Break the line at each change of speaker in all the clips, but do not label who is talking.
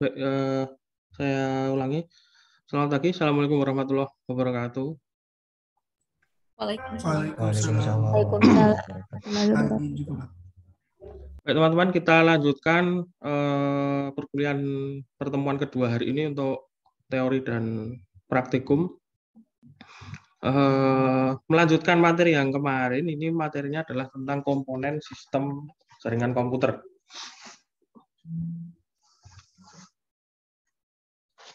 Baik, saya ulangi. Selamat pagi, Assalamualaikum warahmatullahi wabarakatuh.
Waalaikumsalam.
Waalaikumsalam.
Waalaikumsalam warahmatullahi wabarakatuh.
Pagi juga, Pak.
Baik, teman-teman, kita lanjutkan perkuliahan pertemuan kedua hari ini untuk teori dan praktikum. Melanjutkan materi yang kemarin, ini materinya adalah tentang komponen sistem jaringan komputer.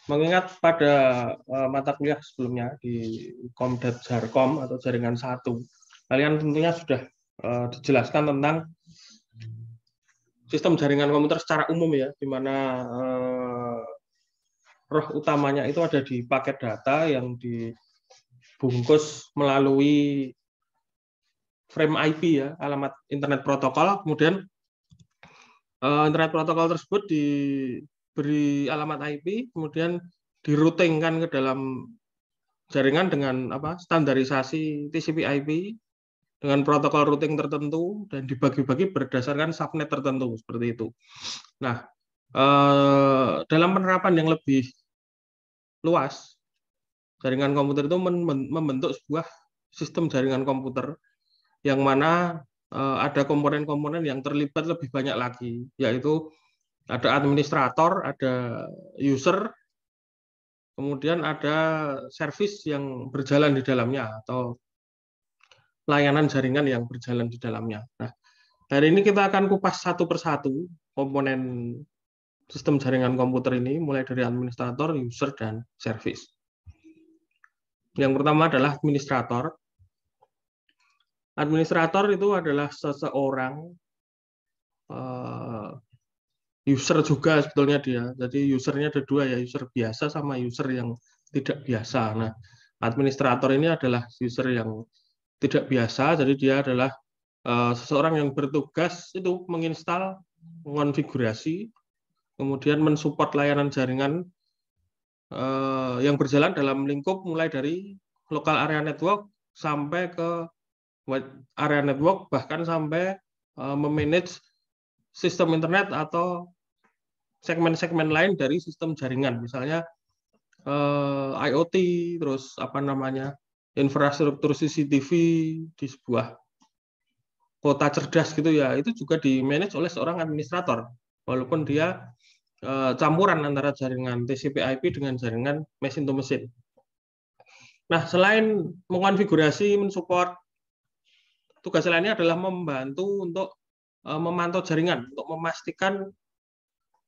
Mengingat pada mata kuliah sebelumnya di Komdat Jarkom atau jaringan 1, kalian tentunya sudah dijelaskan tentang sistem jaringan komputer secara umum ya, di mana roh utamanya itu ada di paket data yang dibungkus melalui frame IP ya, alamat internet protokol. Kemudian internet protokol tersebut diberi alamat IP, kemudian diroutingkan ke dalam jaringan dengan standarisasi TCP/IP dengan protokol routing tertentu dan dibagi-bagi berdasarkan subnet tertentu seperti itu. Nah, dalam penerapan yang lebih luas, jaringan komputer itu membentuk sebuah sistem jaringan komputer yang mana ada komponen-komponen yang terlibat lebih banyak lagi, yaitu ada administrator, ada user, kemudian ada service yang berjalan di dalamnya atau layanan jaringan yang berjalan di dalamnya. Nah, hari ini kita akan kupas satu persatu komponen sistem jaringan komputer ini, mulai dari administrator, user, dan service. Yang pertama adalah administrator. Administrator itu adalah seseorang user juga sebetulnya dia. Jadi usernya ada dua ya, user biasa sama user yang tidak biasa. Nah, administrator ini adalah user yang tidak biasa, jadi dia adalah seseorang yang bertugas itu menginstal, mengonfigurasi, kemudian mensupport layanan jaringan yang berjalan dalam lingkup mulai dari local area network sampai ke wide area network, bahkan sampai memanage sistem internet atau segmen-segmen lain dari sistem jaringan, misalnya IoT, terus infrastruktur CCTV di sebuah kota cerdas gitu ya, itu juga di manage oleh seorang administrator, walaupun dia campuran antara jaringan TCP/IP dengan jaringan mesin to mesin. Nah, selain mengonfigurasi, mensupport, tugas lainnya adalah membantu untuk memantau jaringan, untuk memastikan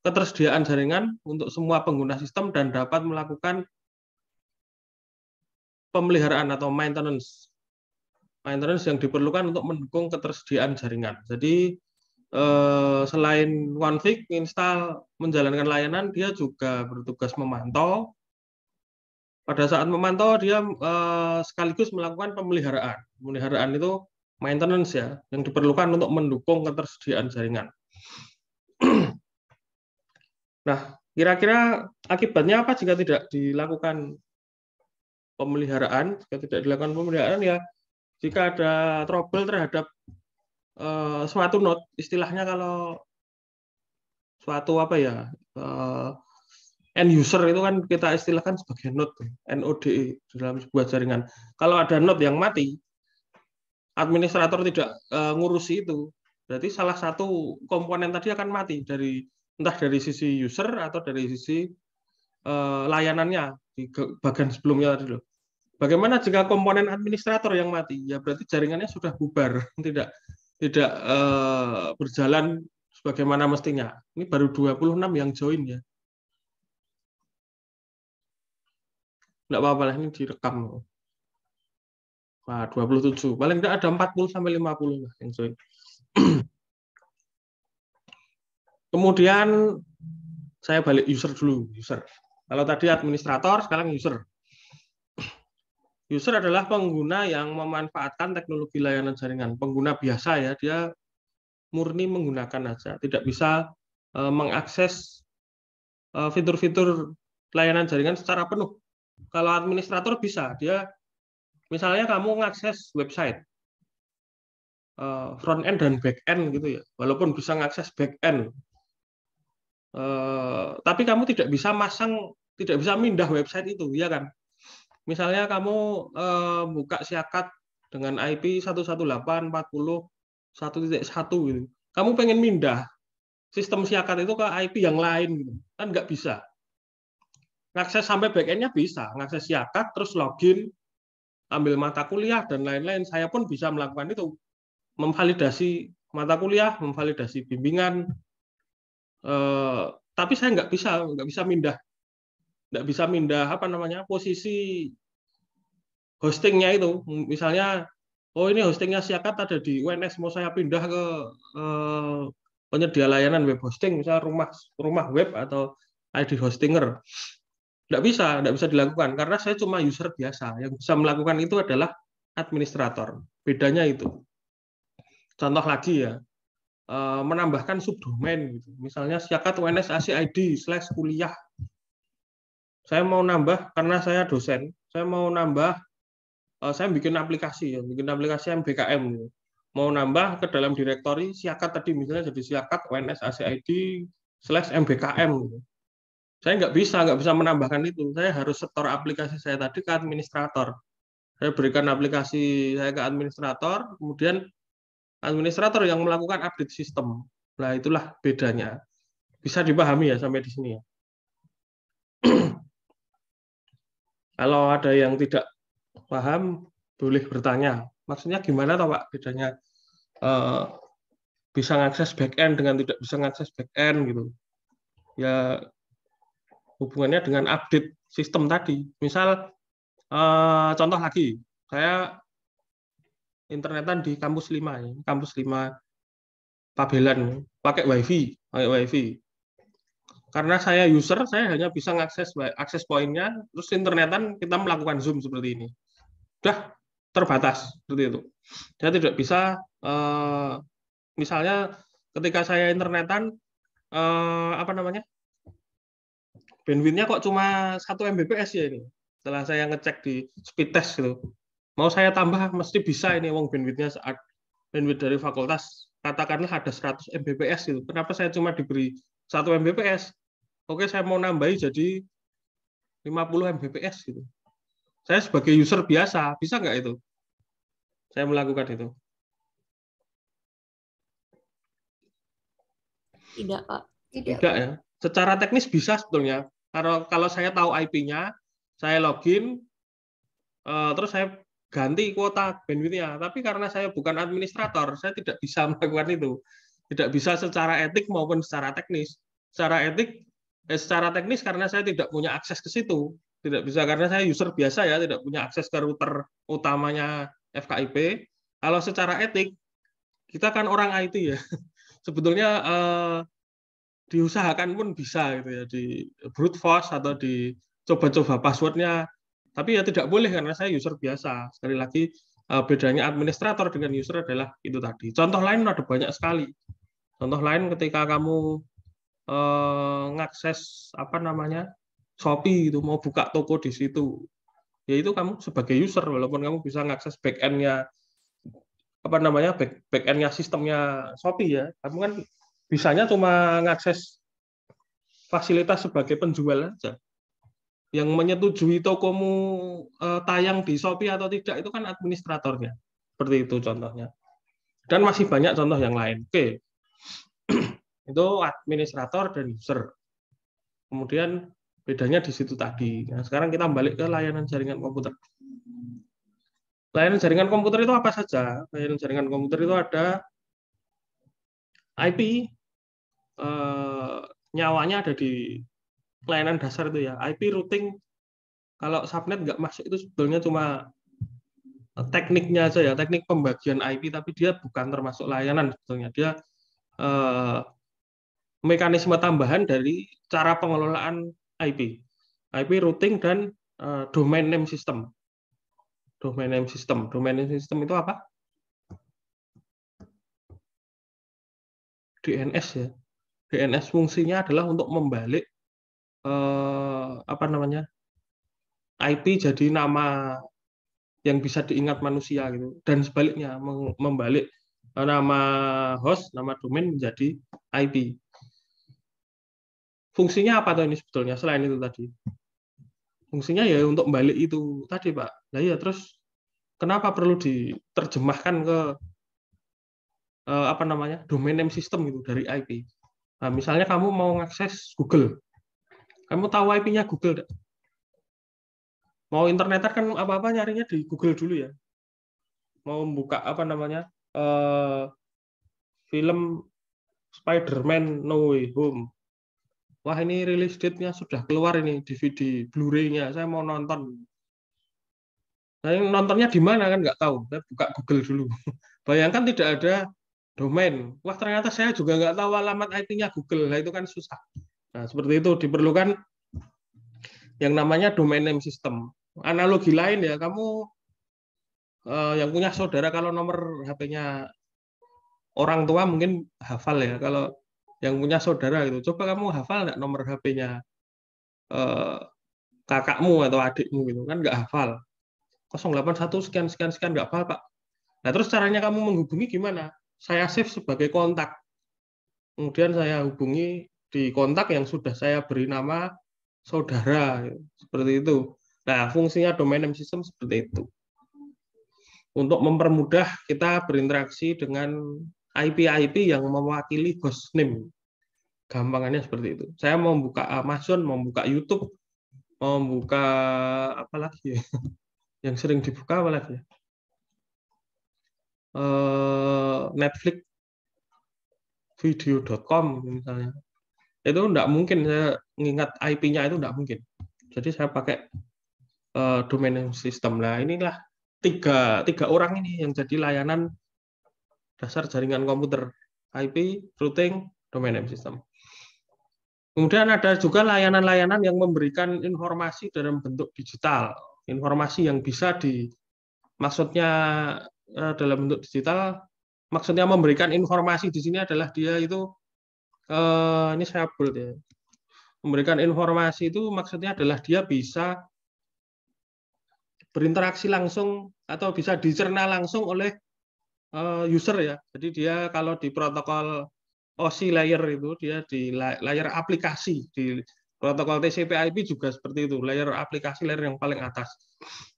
ketersediaan jaringan untuk semua pengguna sistem dan dapat melakukan pemeliharaan atau maintenance yang diperlukan untuk mendukung ketersediaan jaringan. Jadi selain config, install, menjalankan layanan, dia juga bertugas memantau. Pada saat memantau, dia sekaligus melakukan pemeliharaan. Pemeliharaan itu maintenance ya, yang diperlukan untuk mendukung ketersediaan jaringan. Nah, kira-kira akibatnya apa jika tidak dilakukan pemeliharaan? Jika tidak dilakukan pemeliharaan ya, jika ada trouble terhadap suatu node, istilahnya kalau suatu end user itu kan kita istilahkan sebagai node, NODE dalam sebuah jaringan. Kalau ada node yang mati, administrator tidak ngurusi itu, berarti salah satu komponen tadi akan mati entah dari sisi user atau dari sisi layanannya di bagian sebelumnya tadi loh. Bagaimana jika komponen administrator yang mati? Ya berarti jaringannya sudah bubar, tidak berjalan sebagaimana mestinya. Ini baru 26 yang join ya. Enggak apa-apa lah, ini direkam. Nah, 27. Paling tidak ada 40 sampai 50 lah yang join. Kemudian saya balik user dulu, user. Kalau tadi administrator, sekarang user. User adalah pengguna yang memanfaatkan teknologi layanan jaringan. Pengguna biasa ya, dia murni menggunakan aja, tidak bisa mengakses fitur-fitur layanan jaringan secara penuh. Kalau administrator bisa, dia misalnya kamu mengakses website front end dan back end gitu ya, walaupun bisa mengakses back end Tapi kamu tidak bisa mindah website itu, ya kan? Misalnya kamu buka Siakat dengan IP 118.40.1.1 gitu. Kamu pengen mindah sistem Siakat itu ke IP yang lain gitu. Kan nggak bisa. Ngakses sampai back-end-nya bisa, ngakses Siakat terus login, ambil mata kuliah dan lain-lain. Saya pun bisa melakukan itu, memvalidasi mata kuliah, memvalidasi bimbingan. Tapi saya nggak bisa mindah apa namanya posisi hostingnya itu. Misalnya, oh ini hostingnya Siakat ada di UNS, mau saya pindah ke penyedia layanan web hosting, misalnya rumah web atau ID hostinger. Nggak bisa dilakukan karena saya cuma user biasa. Yang bisa melakukan itu adalah administrator. Bedanya itu. Contoh lagi ya, menambahkan subdomain. Gitu. Misalnya Siakat UNS ACID/kuliah. Saya mau nambah karena saya dosen. Saya mau nambah, saya bikin aplikasi MBKM. Gitu. Mau nambah ke dalam direktori Siakat tadi, misalnya jadi Siakat UNS ACID/MBKM. Gitu. Saya nggak bisa menambahkan itu. Saya harus setor aplikasi saya tadi ke administrator. Saya berikan aplikasi saya ke administrator, kemudian administrator yang melakukan update sistem. Nah, itulah bedanya. Bisa dipahami ya sampai di sini ya. Kalau ada yang tidak paham, boleh bertanya. Maksudnya gimana toh Pak bedanya bisa mengakses back-end dengan tidak bisa mengakses back-end gitu. Ya hubungannya dengan update sistem tadi. Misal contoh lagi, saya internetan di kampus 5 ya. Kampus 5 Pabelan pakai wifi. Karena saya user, saya hanya bisa mengakses akses poinnya, terus internetan kita melakukan Zoom seperti ini. Sudah terbatas seperti itu. Saya tidak bisa misalnya ketika saya internetan apa namanya? Bandwidth-nya kok cuma 1 Mbps ya ini. Setelah saya ngecek di speed test gitu. Mau saya tambah mesti bisa ini wong bandwidth-nya saat bandwidth dari fakultas katakanlah ada 100 Mbps gitu. Kenapa saya cuma diberi 1 Mbps? Oke, saya mau nambahi jadi 50 Mbps gitu. Saya sebagai user biasa, bisa nggak itu? Saya melakukan itu.
Tidak, Pak.
Tidak ya. Secara teknis bisa sebetulnya. Kalau saya tahu IP-nya, saya login, terus saya ganti kuota bandwidth-nya. Tapi karena saya bukan administrator, saya tidak bisa melakukan itu. Tidak bisa secara etik maupun secara teknis. Secara teknis karena saya tidak punya akses ke situ. Tidak bisa karena saya user biasa ya, tidak punya akses ke router utamanya FKIP. Kalau secara etik, kita kan orang IT ya. Sebetulnya diusahakan pun bisa gitu ya, di brute force atau dicoba-coba passwordnya. Tapi ya tidak boleh karena saya user biasa. Sekali lagi bedanya administrator dengan user adalah itu tadi. Contoh lain ada banyak sekali. Contoh lain ketika kamu ngakses apa namanya Shopee itu mau buka toko di situ, yaitu kamu sebagai user walaupun kamu bisa ngakses back-end-nya apa namanya back-end-nya sistemnya Shopee ya, kamu kan bisanya cuma ngakses fasilitas sebagai penjual aja. Yang menyetujui tokomu tayang di Shopee atau tidak itu kan administratornya. Seperti itu contohnya. Dan masih banyak contoh yang lain. Oke. Itu administrator dan user. Kemudian bedanya di situ tadi. Nah, sekarang kita balik ke layanan jaringan komputer. Layanan jaringan komputer itu apa saja? Layanan jaringan komputer itu ada IP, nyawanya ada di layanan dasar itu ya. IP routing, kalau subnet nggak masuk itu sebetulnya cuma tekniknya aja ya, teknik pembagian IP, tapi dia bukan termasuk layanan sebetulnya. Dia mekanisme tambahan dari cara pengelolaan IP. IP routing dan domain name system. Domain name system itu apa? DNS ya. DNS fungsinya adalah untuk membalik apa namanya IP jadi nama yang bisa diingat manusia gitu, dan sebaliknya membalik nama host, nama domain menjadi IP. fungsinya apa tuh ini sebetulnya selain itu tadi? Fungsinya ya untuk balik itu tadi, Pak. Nah iya, terus kenapa perlu diterjemahkan ke apa namanya domain name system gitu dari IP? Nah, misalnya kamu mau mengakses Google, kamu tahu IP-nya Google, nggak? Mau internetan kan apa-apa nyarinya di Google dulu ya. Mau buka apa namanya film Spider-Man No Way Home. Wah ini release date-nya sudah keluar ini DVD Blu-ray-nya. Saya mau nonton. Nah, ini nontonnya di mana kan nggak tahu. Saya buka Google dulu. Bayangkan tidak ada domain. Wah ternyata saya juga nggak tahu alamat IP-nya Google. Nah itu kan susah. Nah seperti itu diperlukan yang namanya domain name system. Analogi lain ya, kamu yang punya saudara kalau nomor HP-nya orang tua mungkin hafal ya. Kalau yang punya saudara itu, coba kamu hafal nggak nomor HP-nya kakakmu atau adikmu gitu kan nggak hafal. 081 sekian sekian sekian nggak hafal Pak. Nah terus caranya kamu menghubungi gimana? Saya save sebagai kontak. Kemudian saya hubungi di kontak yang sudah saya beri nama saudara seperti itu. Nah fungsinya domain name system seperti itu. Untuk mempermudah kita berinteraksi dengan IP-IP yang mewakili host name. Gampangannya seperti itu. Saya mau buka Amazon, mau buka YouTube, mau buka apa lagi ya? Yang sering dibuka apa lagi ya? Netflix, video.com misalnya. Itu enggak mungkin saya mengingat IP-nya itu enggak mungkin. Jadi saya pakai domain name system. Nah, inilah tiga orang ini yang jadi layanan dasar jaringan komputer, IP, routing, domain name system. Kemudian ada juga layanan-layanan yang memberikan informasi dalam bentuk digital, informasi yang bisa maksudnya dalam bentuk digital, maksudnya memberikan informasi di sini adalah dia itu ini saya bold ya. Memberikan informasi itu maksudnya adalah dia bisa berinteraksi langsung atau bisa dicerna langsung oleh user ya. Jadi dia kalau di protokol OSI layer itu dia di layer aplikasi di protokol TCP/IP juga seperti itu, layer aplikasi layer yang paling atas.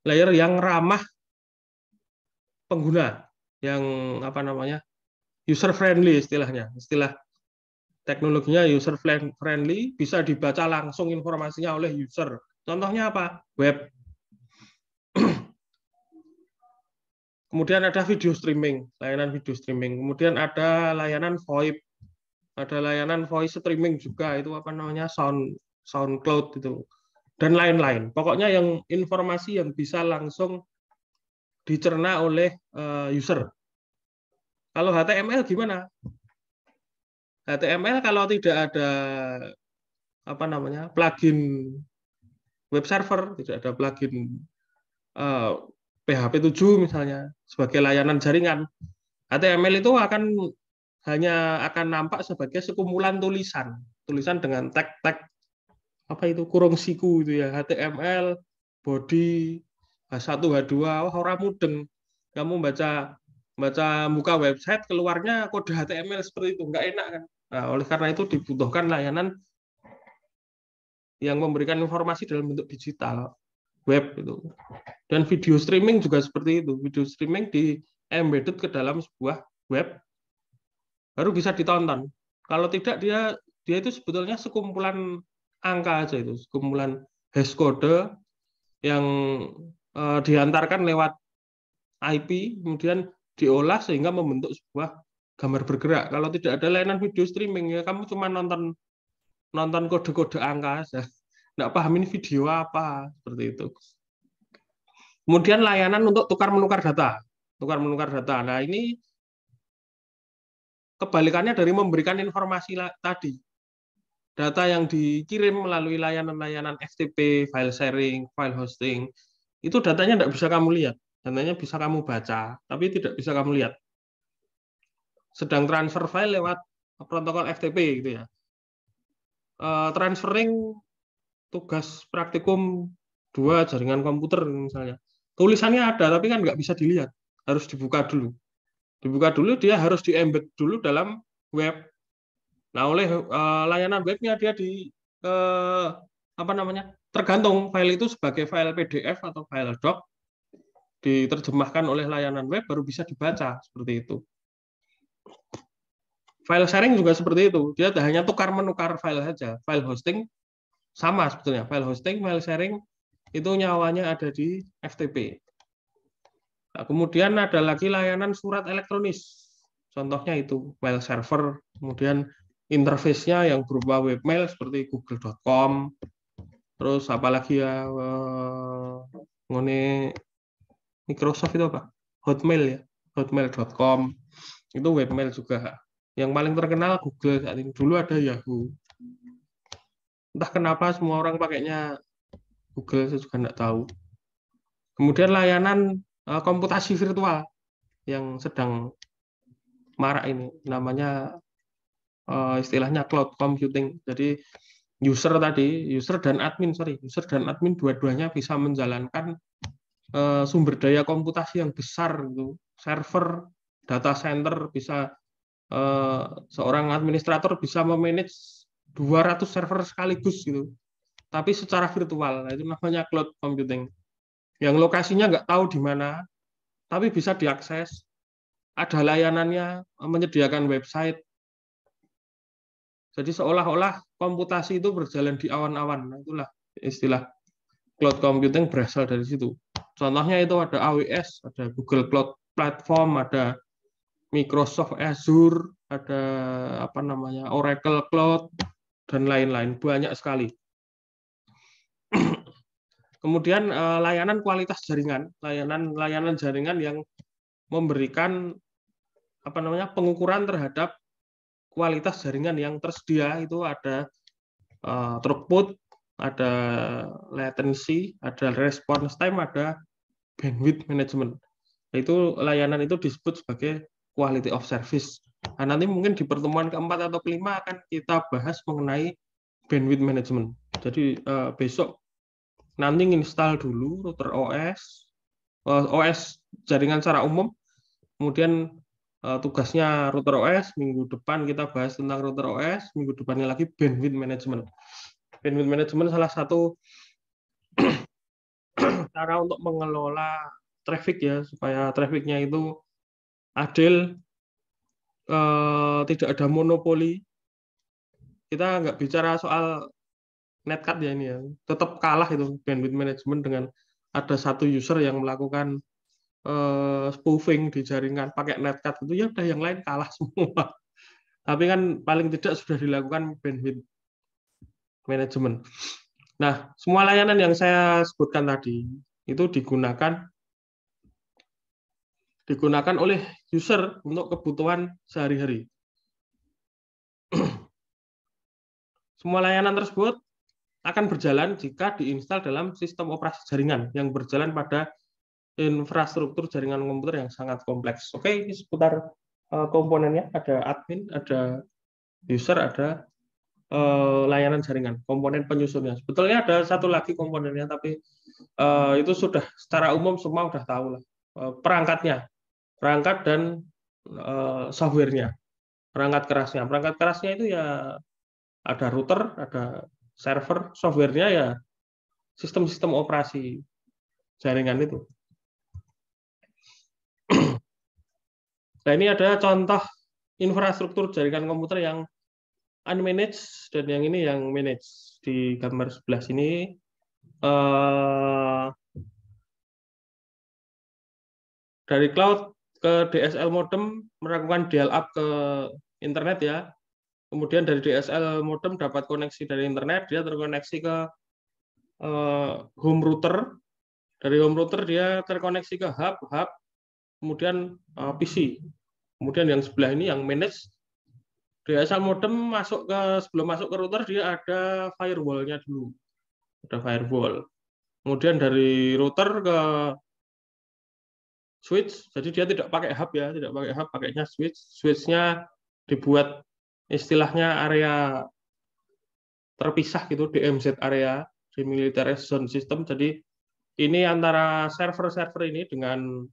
Layer yang ramah pengguna, yang apa namanya? User friendly istilahnya. Istilah teknologinya user friendly, bisa dibaca langsung informasinya oleh user. Contohnya apa? Web. Kemudian ada video streaming, layanan video streaming. Kemudian ada layanan VoIP, ada layanan voice streaming juga, itu apa namanya SoundCloud itu, dan lain-lain. Pokoknya yang informasi yang bisa langsung dicerna oleh user. Kalau HTML gimana? HTML kalau tidak ada apa namanya plugin web server, tidak ada plugin PHP 7 misalnya sebagai layanan jaringan, HTML itu hanya akan nampak sebagai sekumpulan tulisan dengan tag-tag apa itu kurung siku itu ya, HTML body H1 H2, wah orang mudeng kamu buka website keluarnya kode HTML seperti itu, nggak enak kan. Nah, oleh karena itu dibutuhkan layanan yang memberikan informasi dalam bentuk digital, web itu. Dan video streaming juga seperti itu. Video streaming di embedded ke dalam sebuah web baru bisa ditonton. Kalau tidak dia itu sebetulnya sekumpulan angka aja itu, sekumpulan hash code yang diantarkan lewat IP kemudian diolah sehingga membentuk sebuah gambar bergerak. Kalau tidak ada layanan video streaming ya kamu cuma nonton kode-kode angka aja. Nggak paham ini video apa, seperti itu. Kemudian layanan untuk tukar-menukar data. Nah, ini kebalikannya dari memberikan informasi tadi. Data yang dikirim melalui layanan-layanan FTP, file sharing, file hosting, itu datanya tidak bisa kamu lihat. Datanya bisa kamu baca, tapi tidak bisa kamu lihat. Sedang transfer file lewat protokol FTP gitu ya. Transferring tugas praktikum 2 jaringan komputer misalnya. Tulisannya ada, tapi kan nggak bisa dilihat. Harus dibuka dulu. Dia harus di-embed dulu dalam web. Nah, oleh layanan webnya dia apa namanya, tergantung file itu sebagai file PDF atau file doc, diterjemahkan oleh layanan web baru bisa dibaca seperti itu. File sharing juga seperti itu, dia hanya tukar menukar file saja. File hosting sama sebetulnya, file hosting, file sharing itu nyawanya ada di FTP. Nah, kemudian ada lagi layanan surat elektronis. Contohnya itu file server, kemudian interface-nya yang berupa webmail seperti google.com, terus apalagi ya, ngone Microsoft itu apa? Hotmail ya, hotmail.com, itu webmail juga. Yang paling terkenal Google saat ini. Dulu ada Yahoo. Entah kenapa semua orang pakainya Google, saya juga nggak tahu. Kemudian layanan komputasi virtual yang sedang marak ini, namanya istilahnya cloud computing. Jadi user dan admin dua-duanya bisa menjalankan sumber daya komputasi yang besar, gitu. Server, data center, bisa seorang administrator bisa memanage 200 server sekaligus gitu. Tapi secara virtual. Nah, itu namanya cloud computing. Yang lokasinya nggak tahu di mana, tapi bisa diakses. Ada layanannya, menyediakan website. Jadi seolah-olah komputasi itu berjalan di awan-awan. Nah, itulah istilah cloud computing berasal dari situ. Contohnya itu ada AWS, ada Google Cloud Platform, ada Microsoft Azure, ada apa namanya, Oracle Cloud, dan lain-lain, banyak sekali. Kemudian layanan kualitas jaringan, layanan jaringan yang memberikan apa namanya, pengukuran terhadap kualitas jaringan yang tersedia. Itu ada throughput, ada latency, ada response time, ada bandwidth management. Itu layanan itu disebut sebagai quality of service. Nah, nanti mungkin di pertemuan keempat atau kelima akan kita bahas mengenai bandwidth management. Jadi besok nanti install dulu router OS jaringan secara umum, kemudian tugasnya router OS, minggu depan kita bahas tentang router OS, minggu depannya lagi bandwidth management. Bandwidth management salah satu cara untuk mengelola traffic ya, supaya trafficnya itu adil, tidak ada monopoli. Kita nggak bicara soal netcut ya ini ya, tetap kalah itu bandwidth management dengan ada satu user yang melakukan spoofing di jaringan pakai netcut, itu ya udah yang lain kalah semua. Tapi kan paling tidak sudah dilakukan bandwidth management. Nah, semua layanan yang saya sebutkan tadi itu digunakan oleh user untuk kebutuhan sehari-hari. Semua layanan tersebut akan berjalan jika diinstal dalam sistem operasi jaringan yang berjalan pada infrastruktur jaringan komputer yang sangat kompleks. Oke, ini seputar komponennya. Ada admin, ada user, ada layanan jaringan, komponen penyusunnya. Sebetulnya ada satu lagi komponennya, tapi itu sudah secara umum semua sudah tahu lah. Perangkat dan softwarenya, perangkat kerasnya itu ya ada router, ada server, softwarenya ya sistem-sistem operasi jaringan itu. Nah, ini ada contoh infrastruktur jaringan komputer yang unmanaged dan yang ini yang managed. Di gambar sebelah sini dari cloud ke DSL modem melakukan dial-up ke internet ya. Kemudian dari DSL modem dapat koneksi dari internet, dia terkoneksi ke home router. Dari home router dia terkoneksi ke hub, kemudian PC. Kemudian yang sebelah ini yang manage, DSL modem sebelum masuk ke router dia ada firewall-nya dulu. Ada firewall. Kemudian dari router ke switch, jadi dia tidak pakai hub ya, pakainya switch. Switch-nya dibuat istilahnya area terpisah gitu, DMZ area, demilitarized zone system. Jadi ini antara server-server ini dengan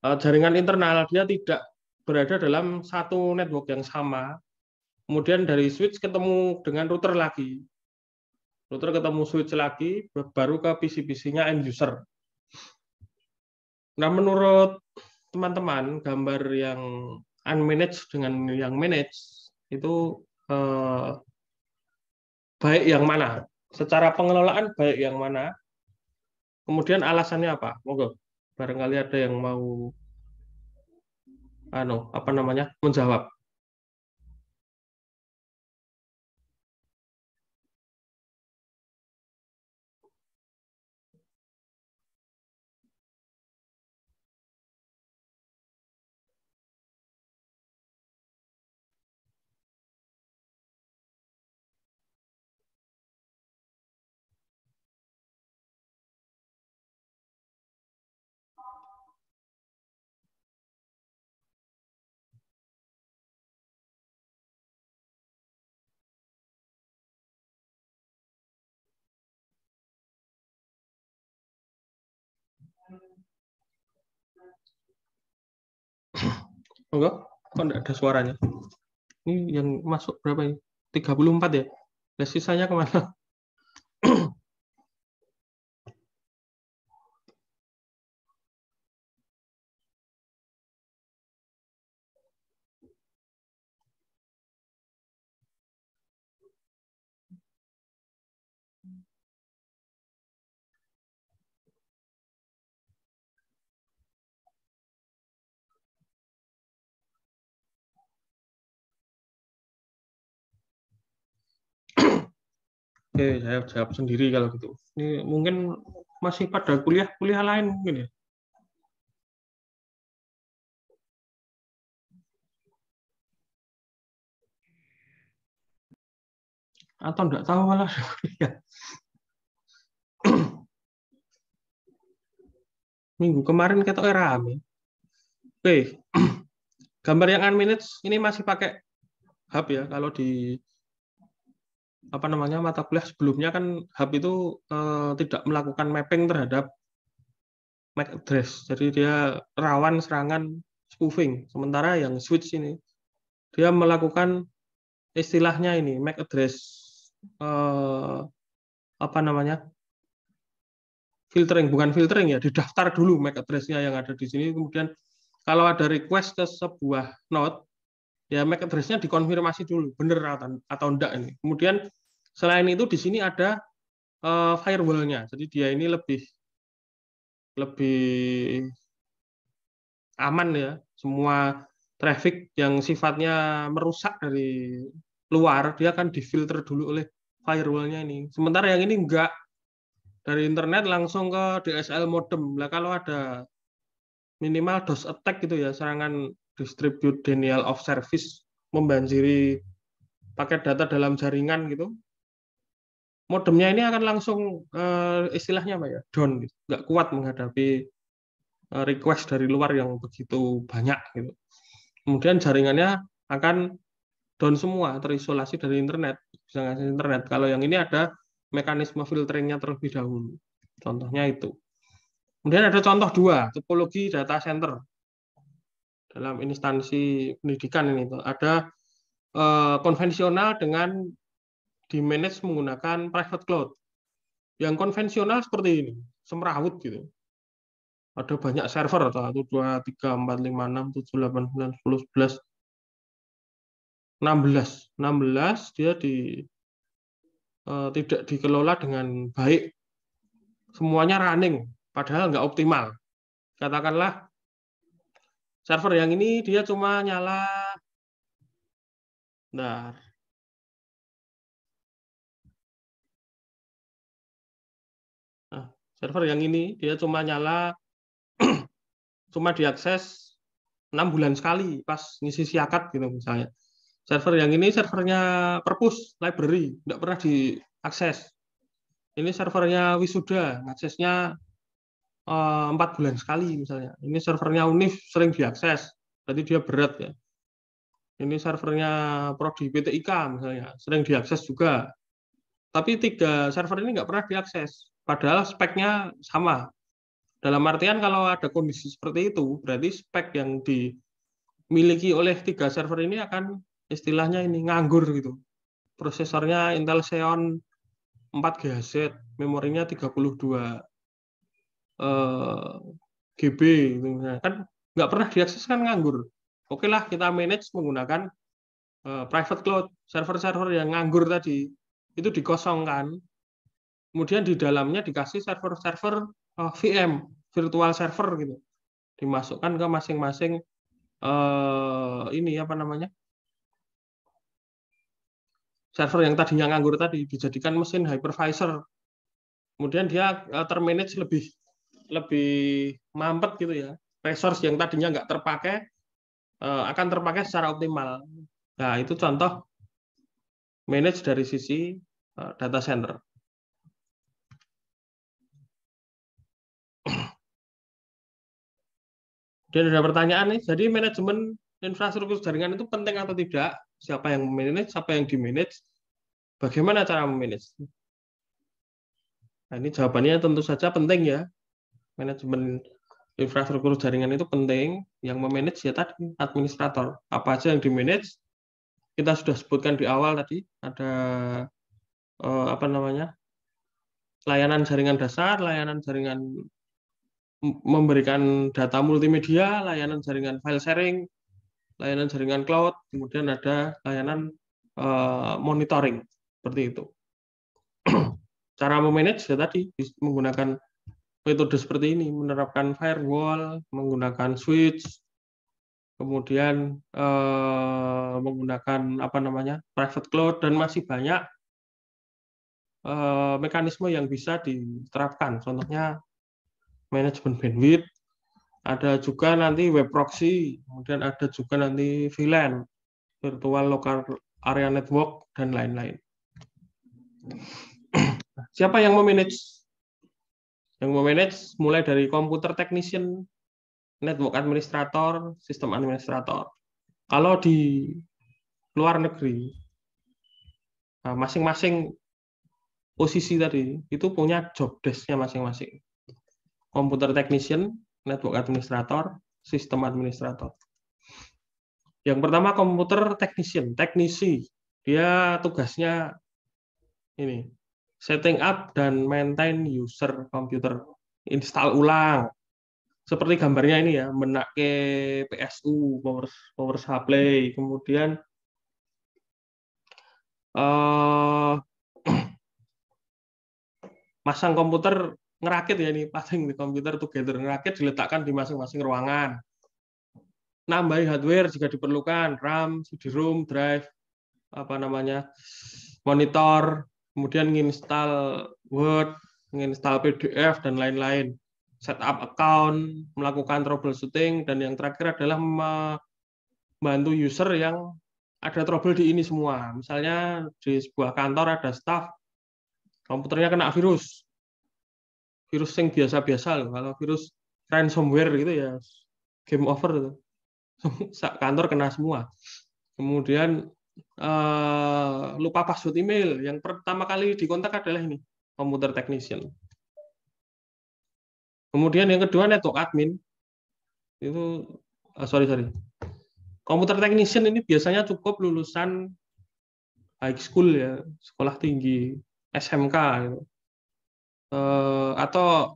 jaringan internal, dia tidak berada dalam satu network yang sama. Kemudian dari switch ketemu dengan router lagi. Router ketemu switch lagi, baru ke PC-PC-nya end user. Nah, menurut teman-teman, gambar yang unmanaged dengan yang managed itu baik yang mana? Secara pengelolaan baik yang mana? Kemudian alasannya apa? Monggo, barangkali ada yang mau menjawab. Monggo, kok enggak ada suaranya? Ini yang masuk berapa ini? 34 ya? Nah, sisanya kemana? Oke, saya jawab sendiri kalau gitu. Ini mungkin masih pada kuliah lain mungkin ya. Atau enggak tahu malah kuliah. Minggu kemarin ketoknya rame. Oke, gambar yang unmanaged ini masih pakai hub ya. Kalau di mata kuliah sebelumnya kan hub itu tidak melakukan mapping terhadap MAC address. Jadi dia rawan serangan spoofing. Sementara yang switch ini dia melakukan istilahnya ini MAC address filtering, bukan filtering ya, didaftar dulu MAC address-nya yang ada di sini. Kemudian kalau ada request ke sebuah node, ya MAC address-nya dikonfirmasi dulu, benar atau enggak ini. Kemudian selain itu di sini ada firewall-nya. Jadi dia ini lebih aman ya. Semua traffic yang sifatnya merusak dari luar, dia akan difilter dulu oleh firewall-nya ini. Sementara yang ini enggak. Dari internet langsung ke DSL modem. Nah, kalau ada minimal DOS attack gitu ya, serangan distribute denial of service, membanjiri paket data dalam jaringan gitu, modemnya ini akan langsung istilahnya apa ya, down gitu. Nggak kuat menghadapi request dari luar yang begitu banyak gitu. Kemudian jaringannya akan down semua, terisolasi dari internet, bisa ngasih internet. Kalau yang ini ada mekanisme filteringnya terlebih dahulu. Contohnya itu. Kemudian ada contoh dua, topologi data center. Dalam instansi pendidikan ini ada konvensional dengan di-manage menggunakan private cloud. Yang konvensional seperti ini, semrawut gitu. Ada banyak server, 1, 2, 3, 4, 5, 6, 7, 8, 9, 10, 11, 16. 16 dia tidak dikelola dengan baik. Semuanya running, padahal nggak optimal. Katakanlah server yang ini dia cuma nyala, server yang ini dia cuma nyala, cuma diakses 6 bulan sekali pas ngisi siakat gitu misalnya. Server yang ini servernya perpus library, nggak pernah diakses. Ini servernya wisuda, aksesnya 4 bulan sekali misalnya. Ini servernya Unif sering diakses, berarti dia berat ya. Ini servernya Prodi PTIK misalnya, sering diakses juga. Tapi 3 server ini nggak pernah diakses, padahal speknya sama. Dalam artian kalau ada kondisi seperti itu, berarti spek yang dimiliki oleh 3 server ini akan istilahnya ini nganggur gitu. Prosesornya Intel Xeon 4 GHz, memorinya 32 GB gitu. Nah, kan nggak pernah diakses kan nganggur. Oke lah kita manage menggunakan private cloud, server-server yang nganggur tadi itu dikosongkan. Kemudian di dalamnya dikasih server-server VM, virtual server gitu. Dimasukkan ke masing-masing ini apa namanya? Server yang tadinya nganggur tadi dijadikan mesin hypervisor. Kemudian dia termanage lebih mampet gitu ya. Resource yang tadinya nggak terpakai akan terpakai secara optimal. Nah, itu contoh manage dari sisi data center. Dan ada pertanyaan nih, jadi manajemen infrastruktur jaringan itu penting atau tidak? Siapa yang manage, siapa yang di-manage? Bagaimana cara memanage? Nah, ini jawabannya tentu saja penting ya. Manajemen infrastruktur jaringan itu penting. Yang memanage ya tadi administrator. Apa aja yang di-manage? Kita sudah sebutkan di awal tadi ada apa namanya? Layanan jaringan dasar, layanan jaringan memberikan data multimedia, layanan jaringan file sharing, layanan jaringan cloud, kemudian ada layanan monitoring seperti itu. Cara memanage ya tadi menggunakan metode seperti ini, menerapkan firewall, menggunakan switch, kemudian menggunakan apa namanya private cloud dan masih banyak mekanisme yang bisa diterapkan. Contohnya manajemen bandwidth, ada juga nanti web proxy, kemudian ada juga nanti VLAN, virtual local area network dan lain-lain. Siapa yang memanage? Yang memanage mulai dari komputer technician, network administrator, sistem administrator. Kalau di luar negeri, masing-masing posisi tadi itu punya job desk-nya masing-masing. Komputer technician, network administrator, sistem administrator. Yang pertama komputer technician, teknisi. Dia tugasnya ini, setting up dan maintain user komputer, install ulang. Seperti gambarnya ini ya, menake PSU, power supply, kemudian masang komputer, ngerakit ya ini, pasang di komputer together, ngerakit diletakkan di masing-masing ruangan. Nambahi hardware jika diperlukan, RAM, CD-ROM, drive, apa namanya, monitor, kemudian menginstal Word, menginstal PDF dan lain-lain. Setup account, melakukan troubleshooting, dan yang terakhir adalah membantu user yang ada trouble di ini semua. Misalnya di sebuah kantor ada staff, komputernya kena virus yang biasa-biasa loh. Kalau virus ransomware gitu ya, game over itu. Kantor kena semua. Kemudian lupa password email. Yang pertama kali dikontak adalah ini, komputer technician. Kemudian yang kedua network admin. Itu sorry. Komputer technician ini biasanya cukup lulusan high school ya, sekolah tinggi, SMK gitu. Atau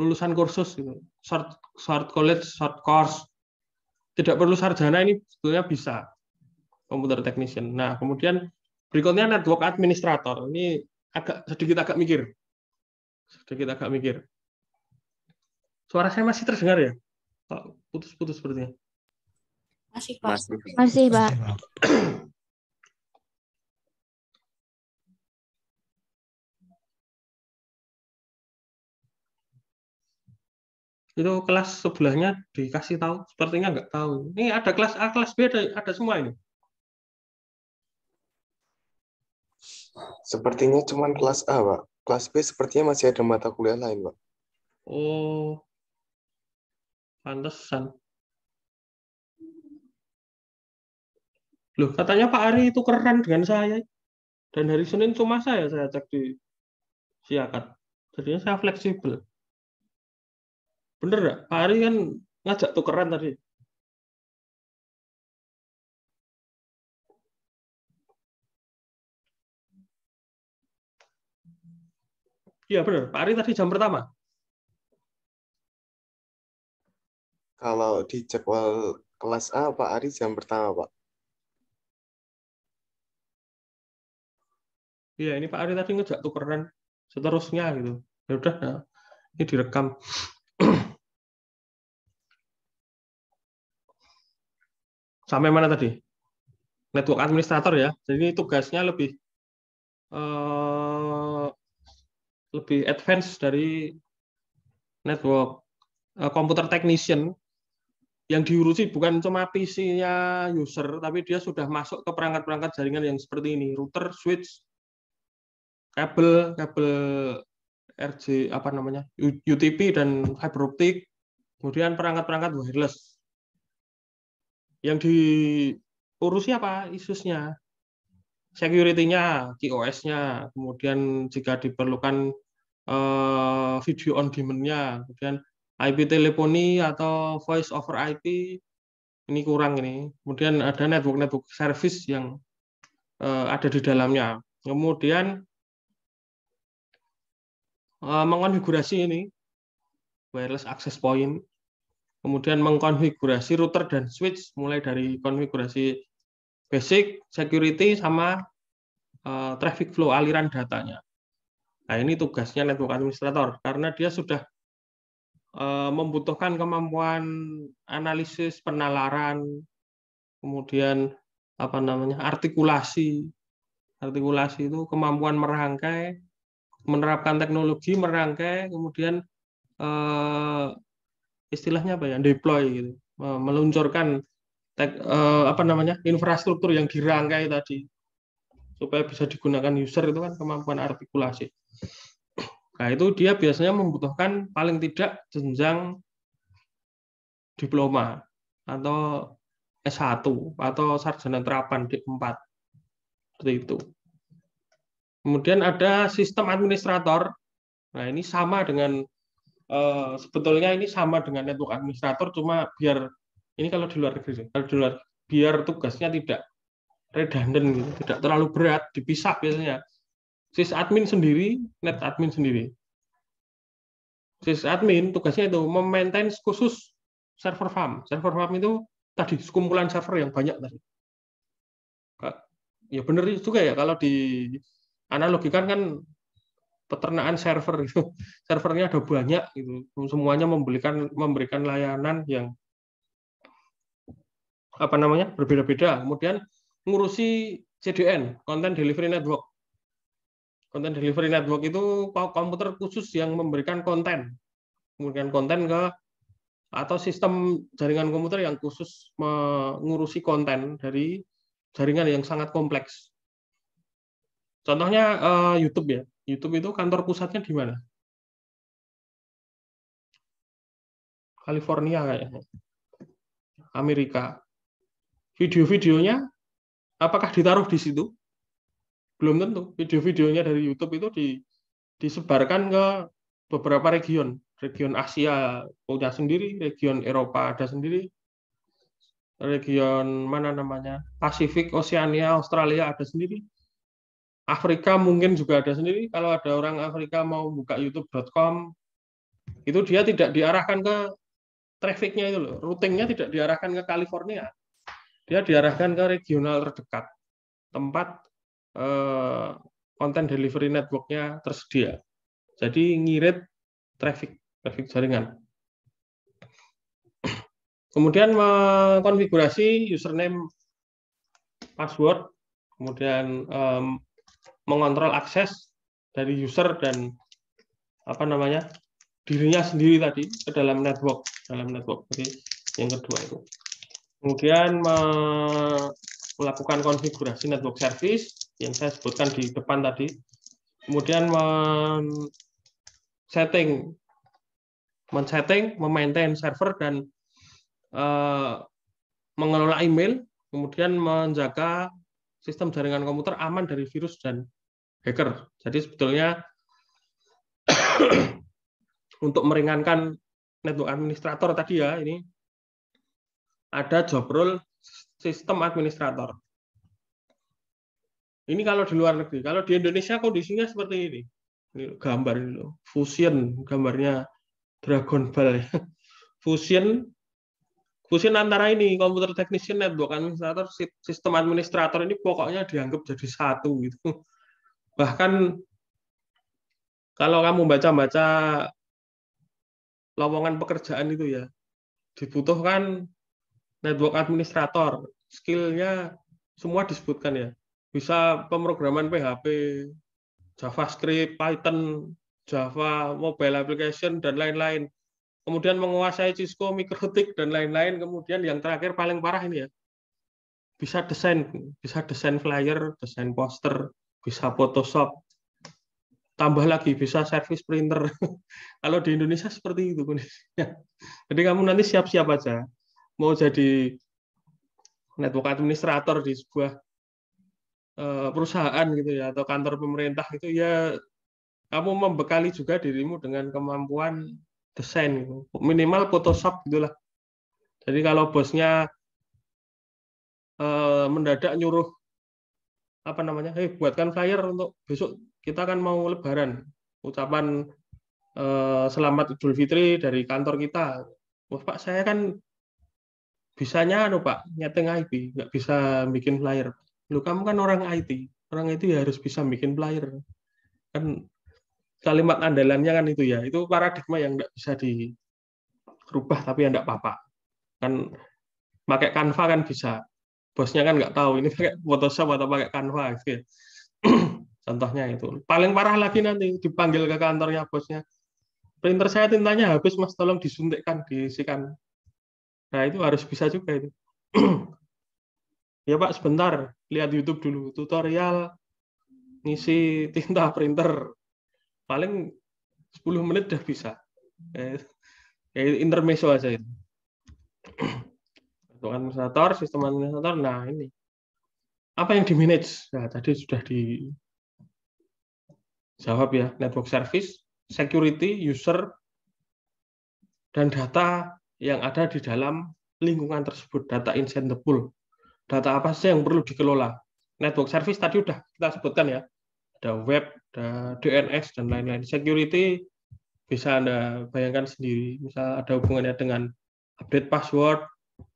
lulusan kursus gitu. Short college, short course. Tidak perlu sarjana, ini sebetulnya bisa komputer technician. Nah, kemudian berikutnya network administrator. Ini sedikit agak mikir. Suara saya masih terdengar ya? Putus-putus sepertinya.
Masih, Pak. Masih, Pak.
Itu kelas sebelahnya dikasih tahu, sepertinya nggak tahu. Ini ada kelas A, kelas B, ada semua ini.
Sepertinya cuma kelas A, Pak. Kelas B sepertinya masih ada mata kuliah lain, Pak.
Oh, pantesan. Loh, katanya Pak Ari itu keren dengan saya. Dan hari Senin cuma saya cek di Siakat. Jadinya saya fleksibel. Bener nggak? Pak Ari kan ngajak tukeran tadi. Iya benar, Pak Ari tadi jam pertama.
Kalau di jadwal kelas A, Pak Ari jam pertama, Pak.
Iya, ini Pak Ari tadi ngejak tukeran seterusnya gitu. Ya udah, nah, ini direkam. Sampai mana tadi? Network administrator ya. Jadi tugasnya lebih advance dari network computer technician, yang diurusi bukan cuma PC-nya user, tapi dia sudah masuk ke perangkat-perangkat jaringan yang seperti ini, router, switch, kabel RJ apa namanya, UTP dan fiber optic, kemudian perangkat-perangkat wireless. Yang diurusi apa? Isusnya, security-nya, QoS-nya, kemudian jika diperlukan video on demand-nya, kemudian IP teleponi atau voice over IP ini kurang ini. Kemudian ada network service yang ada di dalamnya. Kemudian mengonfigurasi ini wireless access point, kemudian mengkonfigurasi router dan switch mulai dari konfigurasi basic, security sama traffic flow, aliran datanya. Nah, ini tugasnya network administrator karena dia sudah membutuhkan kemampuan analisis, penalaran, kemudian apa namanya, artikulasi itu kemampuan merangkai, menerapkan teknologi, merangkai, kemudian istilahnya apa ya, deploy gitu, meluncurkan apa namanya, infrastruktur yang dirangkai tadi supaya bisa digunakan user, itu kan kemampuan artikulasi. Nah, itu dia biasanya membutuhkan paling tidak jenjang diploma atau S1 atau sarjana terapan D4. Seperti itu. Kemudian ada sistem administrator. Nah, ini sama dengan sebetulnya ini sama dengan network administrator, cuma biar ini kalau di luar negeri, biar tugasnya tidak redundant gitu, tidak terlalu berat, dipisah biasanya. Sysadmin sendiri, netadmin sendiri. Sysadmin tugasnya itu memaintain khusus server farm. Server farm itu tadi sekumpulan server yang banyak tadi. Ya benar juga ya, kalau di analogikan kan peternakan server itu, servernya ada banyak gitu, semuanya memberikan layanan yang apa namanya, berbeda-beda. Kemudian ngurusi CDN, Content Delivery Network. Content Delivery Network itu komputer khusus yang memberikan konten, kemudian konten ke, atau sistem jaringan komputer yang khusus mengurusi konten dari jaringan yang sangat kompleks. Contohnya YouTube ya. YouTube itu kantor pusatnya di mana? California kayaknya. Amerika. Video-videonya apakah ditaruh di situ? Belum tentu. Video-videonya dari YouTube itu disebarkan ke beberapa region. Region Asia punya sendiri, region Eropa ada sendiri, region mana namanya, Pasifik, Oceania, Australia ada sendiri. Afrika mungkin juga ada sendiri. Kalau ada orang Afrika mau buka youtube.com, itu dia tidak diarahkan ke trafficnya itu loh, routingnya tidak diarahkan ke California, dia diarahkan ke regional terdekat, tempat content delivery network-nya tersedia. Jadi ngirit traffic jaringan. Kemudian mengkonfigurasi username, password, kemudian mengontrol akses dari user dan apa namanya, dirinya sendiri tadi ke dalam network. Jadi yang kedua itu. Kemudian melakukan konfigurasi network service yang saya sebutkan di depan tadi. Kemudian men-setting, memaintain server dan mengelola email, kemudian menjaga sistem jaringan komputer aman dari virus dan hacker. Jadi sebetulnya untuk meringankan network administrator tadi ya, ini ada job role sistem administrator. Ini kalau di luar negeri. Kalau di Indonesia kondisinya seperti ini. Ini gambar ini loh. Fusion, gambarnya Dragon Ball ya. Fusion antara ini komputer technician, network administrator, sistem administrator ini pokoknya dianggap jadi satu gitu. Bahkan kalau kamu baca-baca lowongan pekerjaan itu ya, dibutuhkan network administrator, skillnya semua disebutkan ya. Bisa pemrograman PHP, JavaScript, Python, Java, mobile application, dan lain-lain. Kemudian menguasai Cisco, Mikrotik, dan lain-lain. Kemudian yang terakhir paling parah ini ya, bisa desain flyer, desain poster, bisa Photoshop, tambah lagi bisa service printer. Kalau di Indonesia seperti itu kondisinya. Jadi kamu nanti siap-siap aja mau jadi network administrator di sebuah perusahaan gitu ya, atau kantor pemerintah itu ya, kamu membekali juga dirimu dengan kemampuan desain gitu. Minimal Photoshop gitulah. Jadi kalau bosnya mendadak nyuruh apa namanya, buatkan flyer untuk besok kita kan mau Lebaran, ucapan selamat Idul Fitri dari kantor kita. Wah Pak, saya kan bisanya Pak nyeting IP, nggak bisa bikin flyer. Lu kamu kan orang IT ya harus bisa bikin flyer. Kan kalimat andalannya kan itu ya, itu paradigma yang nggak bisa dirubah, tapi ya nggak apa-apa. Kan pakai Canva kan bisa. Bosnya kan nggak tahu ini pakai Photoshop atau pakai Canva gitu ya. Contohnya itu. Paling parah lagi nanti dipanggil ke kantornya bosnya. Printer saya tintanya habis Mas, tolong disuntikkan, diisikan. Nah, itu harus bisa juga itu. Ya Pak, sebentar, lihat YouTube dulu. Tutorial ngisi tinta printer. Paling 10 menit udah bisa. Intermezzo aja itu. Untuk administrator, sistem administrator, nah ini. Apa yang di-manage? Nah, tadi sudah dijawab ya. Network service, security, user, dan data yang ada di dalam lingkungan tersebut. Data inside the pool. Data apa sih yang perlu dikelola? Network service tadi udah kita sebutkan ya. Ada web, ada DNS, dan lain-lain. Security bisa Anda bayangkan sendiri. Misal ada hubungannya dengan update password,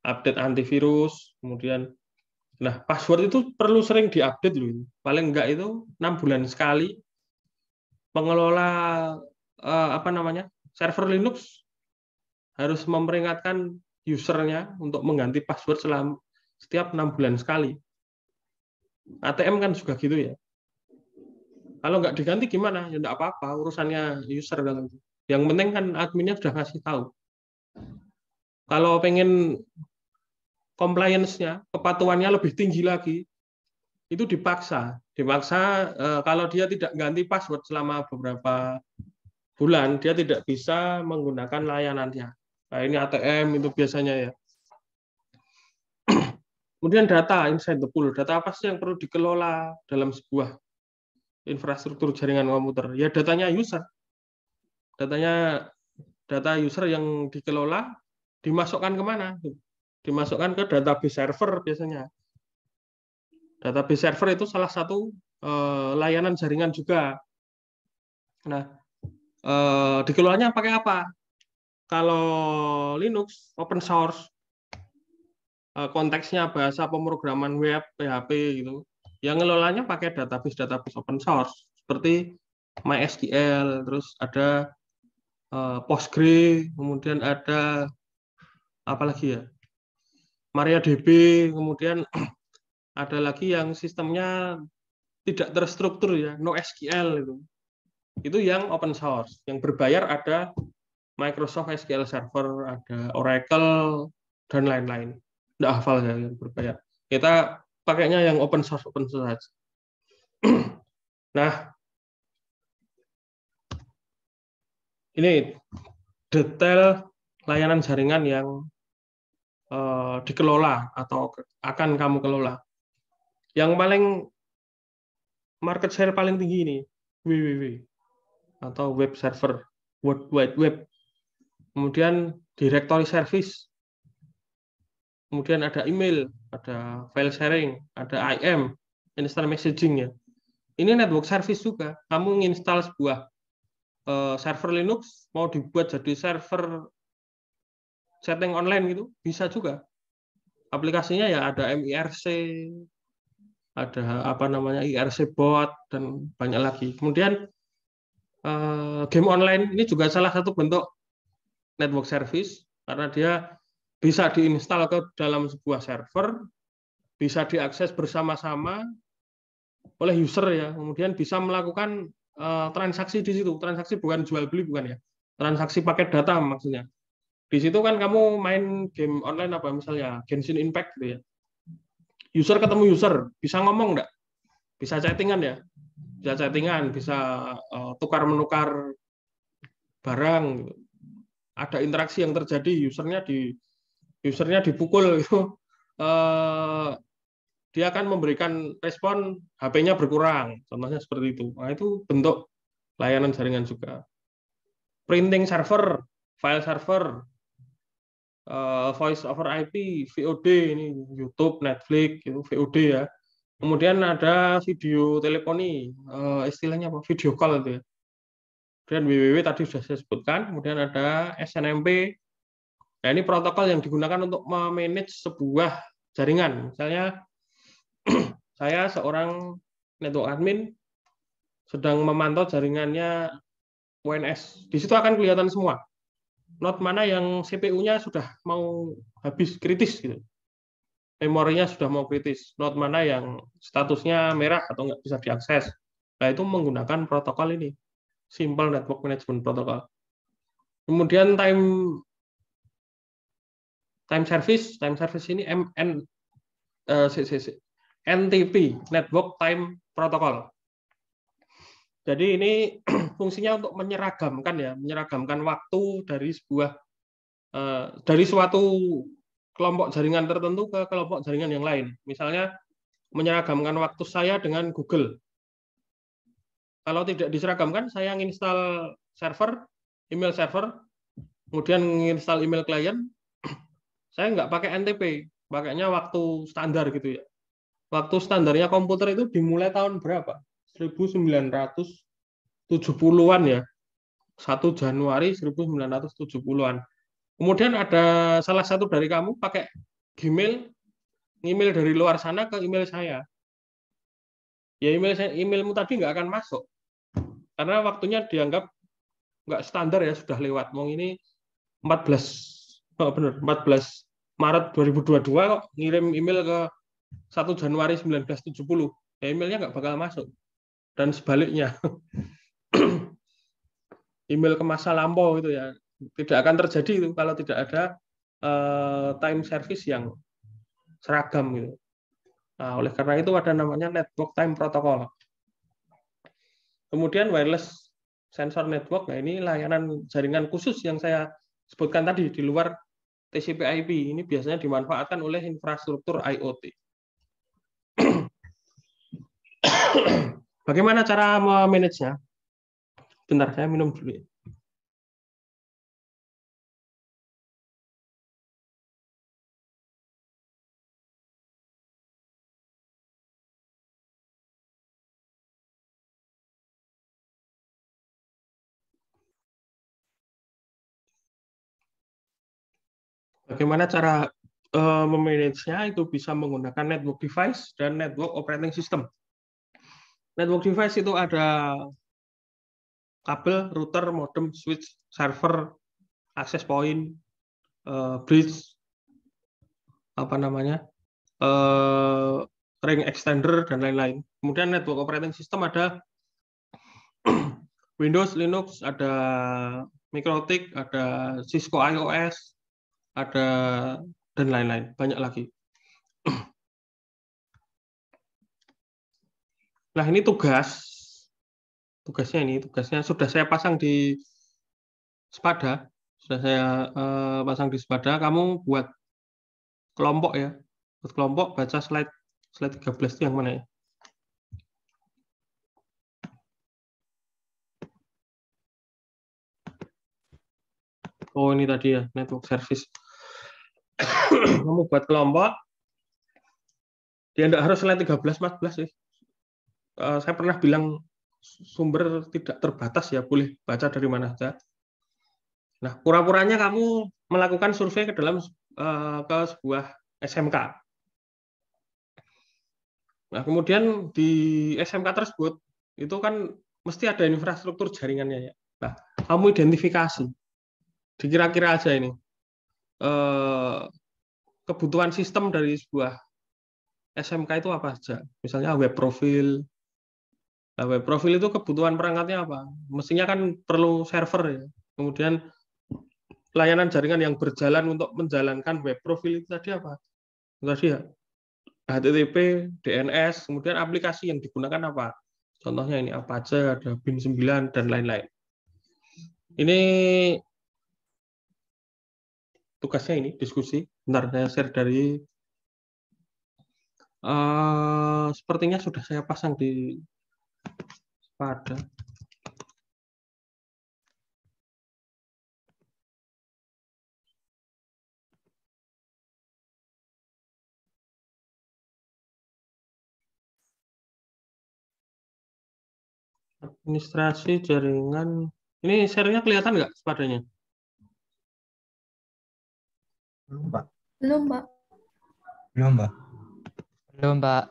update antivirus, kemudian nah password itu perlu sering diupdate loh. Paling enggak itu 6 bulan sekali. Pengelola apa namanya, server Linux harus memperingatkan usernya untuk mengganti password setiap 6 bulan sekali. ATM kan juga gitu ya. Kalau nggak diganti gimana? Ya nggak apa-apa, urusannya user kalau itu. Yang penting kan adminnya sudah ngasih tahu. Kalau pengen compliance-nya, kepatuhannya lebih tinggi lagi, itu dipaksa. Kalau dia tidak ganti password selama beberapa bulan, dia tidak bisa menggunakan layanannya. Nah, ini ATM itu biasanya ya. Kemudian data inside the pool. Data apa sih yang perlu dikelola dalam sebuah infrastruktur jaringan komputer? Ya datanya user. Data user yang dikelola dimasukkan kemana? Dimasukkan ke database server biasanya. Database server itu salah satu layanan jaringan juga. Nah, dikelolanya pakai apa? Kalau Linux open source, konteksnya bahasa pemrograman web, PHP gitu. Yang ngelolanya pakai database open source seperti MySQL, terus ada Postgre, kemudian ada apa lagi ya? MariaDB, kemudian ada lagi yang sistemnya tidak terstruktur ya, NoSQL itu. Itu yang open source. Yang berbayar ada Microsoft SQL Server, ada Oracle, dan lain-lain. Nggak hafal ya yang berbayar. Kita pakainya yang open source saja. Nah, ini detail layanan jaringan yang dikelola atau akan kamu kelola. Yang paling market share paling tinggi ini www atau web server, World Wide Web. Kemudian directory service. Kemudian ada email, ada file sharing, ada IM, instant messaging ya. ini network service juga. Kamu nginstal sebuah server Linux, mau dibuat jadi server setting online gitu, bisa juga. Aplikasinya ya ada MIRC, ada apa namanya IRC bot, dan banyak lagi. Kemudian game online ini juga salah satu bentuk network service, karena dia bisa diinstal ke dalam sebuah server, bisa diakses bersama-sama oleh user ya, kemudian bisa melakukan transaksi di situ. Transaksi bukan jual beli, bukan ya. Transaksi paket data maksudnya. Di situ kan kamu main game online apa misalnya Genshin Impact gitu ya. User ketemu user, bisa ngomong enggak? Bisa chattingan ya. Bisa chattingan, bisa tukar menukar barang gitu. Ada interaksi yang terjadi, usernya dipukul gitu. Dia akan memberikan respon HP-nya berkurang, contohnya seperti itu. Nah, itu bentuk layanan jaringan juga. Printing server, file server, voice over IP, VOD, ini YouTube, Netflix, itu VOD ya. Kemudian ada video teleponi, istilahnya apa? Video call itu ya. Kemudian WWW tadi sudah saya sebutkan. Kemudian ada SNMP. Nah, ini protokol yang digunakan untuk memanage sebuah jaringan. Misalnya saya seorang network admin sedang memantau jaringannya UNS. Di situ akan kelihatan semua. Node mana yang CPU-nya sudah mau habis kritis gitu. Memorinya sudah mau kritis. Node mana yang statusnya merah atau nggak bisa diakses. Nah, itu menggunakan protokol ini. Simple Network Management Protocol. Kemudian time service ini NTP, Network Time Protocol. Jadi ini fungsinya untuk menyeragamkan waktu dari suatu kelompok jaringan tertentu ke kelompok jaringan yang lain. Misalnya menyeragamkan waktu saya dengan Google. Kalau tidak diseragamkan, saya nginstal email server, kemudian nginstal email klien, saya nggak pakai NTP, pakainya waktu standar gitu ya. Waktu standarnya komputer itu dimulai tahun berapa? 1970-an ya. 1 Januari 1970-an. Kemudian ada salah satu dari kamu pakai Gmail, email dari luar sana ke email saya. Ya emailmu tadi nggak akan masuk. Karena waktunya dianggap nggak standar ya, sudah lewat. Mau ini 14 Maret 2022 kok ngirim email ke 1 Januari 1970. Ya emailnya nggak bakal masuk. Dan sebaliknya. Email ke masa lampau itu ya tidak akan terjadi itu kalau tidak ada time service yang seragam gitu. Nah, oleh karena itu ada namanya network time protocol. Kemudian wireless sensor network, nah ini layanan jaringan khusus yang saya sebutkan tadi di luar TCP/IP. Ini biasanya dimanfaatkan oleh infrastruktur IoT. Bagaimana cara memanagenya? Bentar, saya minum dulu ya. Bagaimana cara memanagenya? Itu bisa menggunakan network device dan network operating system. Network device itu ada kabel, router, modem, switch, server, access point, bridge, ring extender, dan lain-lain. Kemudian network operating system ada Windows, Linux, ada MikroTik, ada Cisco iOS, ada dan lain-lain, banyak lagi. Nah, ini tugasnya sudah saya pasang di Spada, kamu buat kelompok ya, buat kelompok, baca slide 13 itu yang mana ya? Oh, ini tadi ya, network service. Kamu buat kelompok, dia tidak harus slide 13-14 sih. saya pernah bilang sumber tidak terbatas ya, boleh baca dari mana saja. Nah, pura-puranya kamu melakukan survei ke dalam ke sebuah SMK. Nah, kemudian di SMK tersebut itu kan mesti ada infrastruktur jaringannya ya. Nah, kamu identifikasi, dikira-kira aja ini kebutuhan sistem dari sebuah SMK itu apa saja. Misalnya web profil. Nah, web profil itu kebutuhan perangkatnya apa? Mestinya kan perlu server ya. Kemudian layanan jaringan yang berjalan untuk menjalankan web profil itu tadi apa? Tadi ya HTTP, DNS, kemudian aplikasi yang digunakan apa? Contohnya ini apa aja, ada BIN 9 dan lain-lain. Ini tugasnya ini, diskusi. Bentar, saya share dari sepertinya sudah saya pasang di pada. Administrasi jaringan. Ini share-nya kelihatan nggak sepadanya?
Belum, Pak.
Belum, Pak.
Belum, Pak.
Belum, Pak.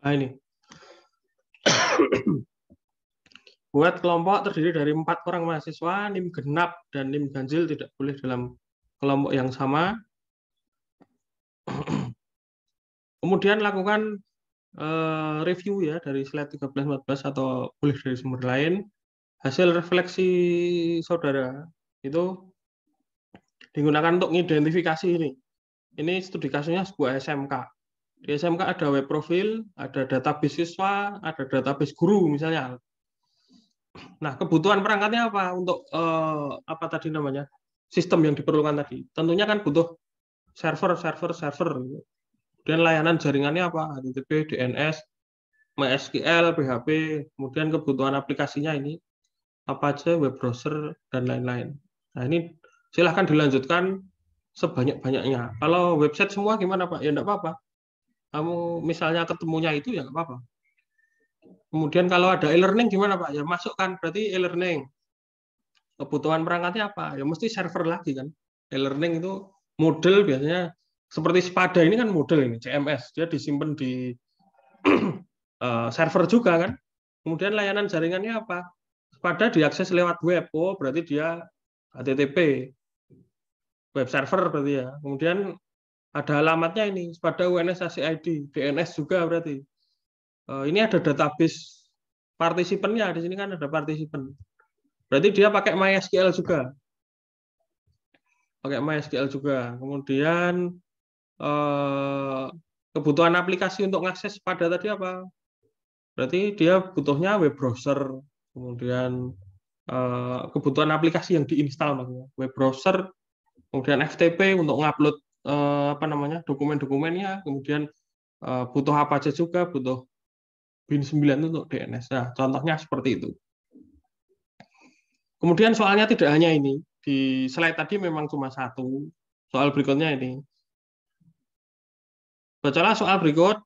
Nah, ini. Buat kelompok terdiri dari 4 orang mahasiswa, NIM genap dan NIM ganjil tidak boleh dalam kelompok yang sama. Kemudian lakukan review ya dari slide 13-14 atau boleh dari sumber lain. Hasil refleksi saudara itu digunakan untuk mengidentifikasi ini. Ini studi kasusnya sebuah SMK. Di SMK ada web profil, ada database siswa, ada database guru misalnya. Nah, kebutuhan perangkatnya apa untuk apa tadi namanya? Sistem yang diperlukan tadi. Tentunya kan butuh server. Kemudian layanan jaringannya apa? HTTP, DNS, MySQL, PHP, kemudian kebutuhan aplikasinya ini apa aja, web browser dan lain-lain. Nah, ini silahkan dilanjutkan sebanyak-banyaknya. Kalau website semua gimana, Pak? Ya enggak apa-apa. Kamu misalnya ketemunya itu ya enggak apa-apa. Kemudian kalau ada e-learning gimana, Pak? Ya masukkan, berarti e-learning. Kebutuhan perangkatnya apa? Ya mesti server lagi kan. E-learning itu model biasanya seperti Spada ini kan model ini, CMS. Dia disimpan di server juga kan. Kemudian layanan jaringannya apa? Spada diakses lewat web. Oh, berarti dia HTTP. Web server berarti ya. Kemudian ada alamatnya ini, Spada UNS ACID, DNS juga berarti. Ini ada database partisipannya, di sini kan ada partisipan. Berarti dia pakai MySQL juga. Kemudian kebutuhan aplikasi untuk mengakses pada tadi apa? Berarti dia butuhnya web browser. Kemudian kebutuhan aplikasi yang diinstal maksudnya. Web browser, kemudian FTP untuk ngupload dokumen-dokumennya, kemudian butuh apa aja juga, butuh BIN 9 untuk DNS. Nah, contohnya seperti itu. Kemudian soalnya tidak hanya ini. Di slide tadi memang cuma satu. Soal berikutnya ini. Bacalah soal berikut.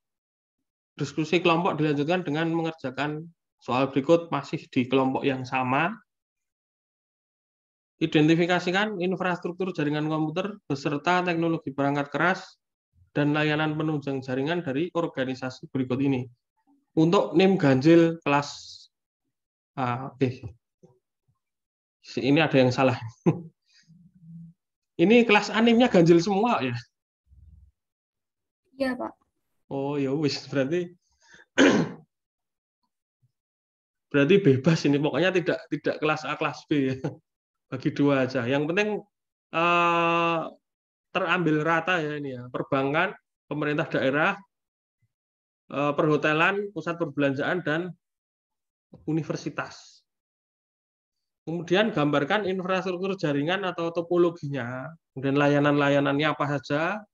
Diskusi kelompok dilanjutkan dengan mengerjakan soal berikut masih di kelompok yang sama. Identifikasikan infrastruktur jaringan komputer beserta teknologi perangkat keras dan layanan penunjang jaringan dari organisasi berikut ini. Untuk NIM ganjil kelas ini ada yang salah. Ini kelas animnya ganjil semua ya?
Iya, Pak.
Oh ya wis, berarti bebas ini, pokoknya tidak kelas A kelas B ya. Bagi dua aja. Yang penting terambil rata ya ini ya. Perbankan, pemerintah daerah, perhotelan, pusat perbelanjaan dan universitas. Kemudian gambarkan infrastruktur jaringan atau topologinya, kemudian layanan-layanannya apa saja,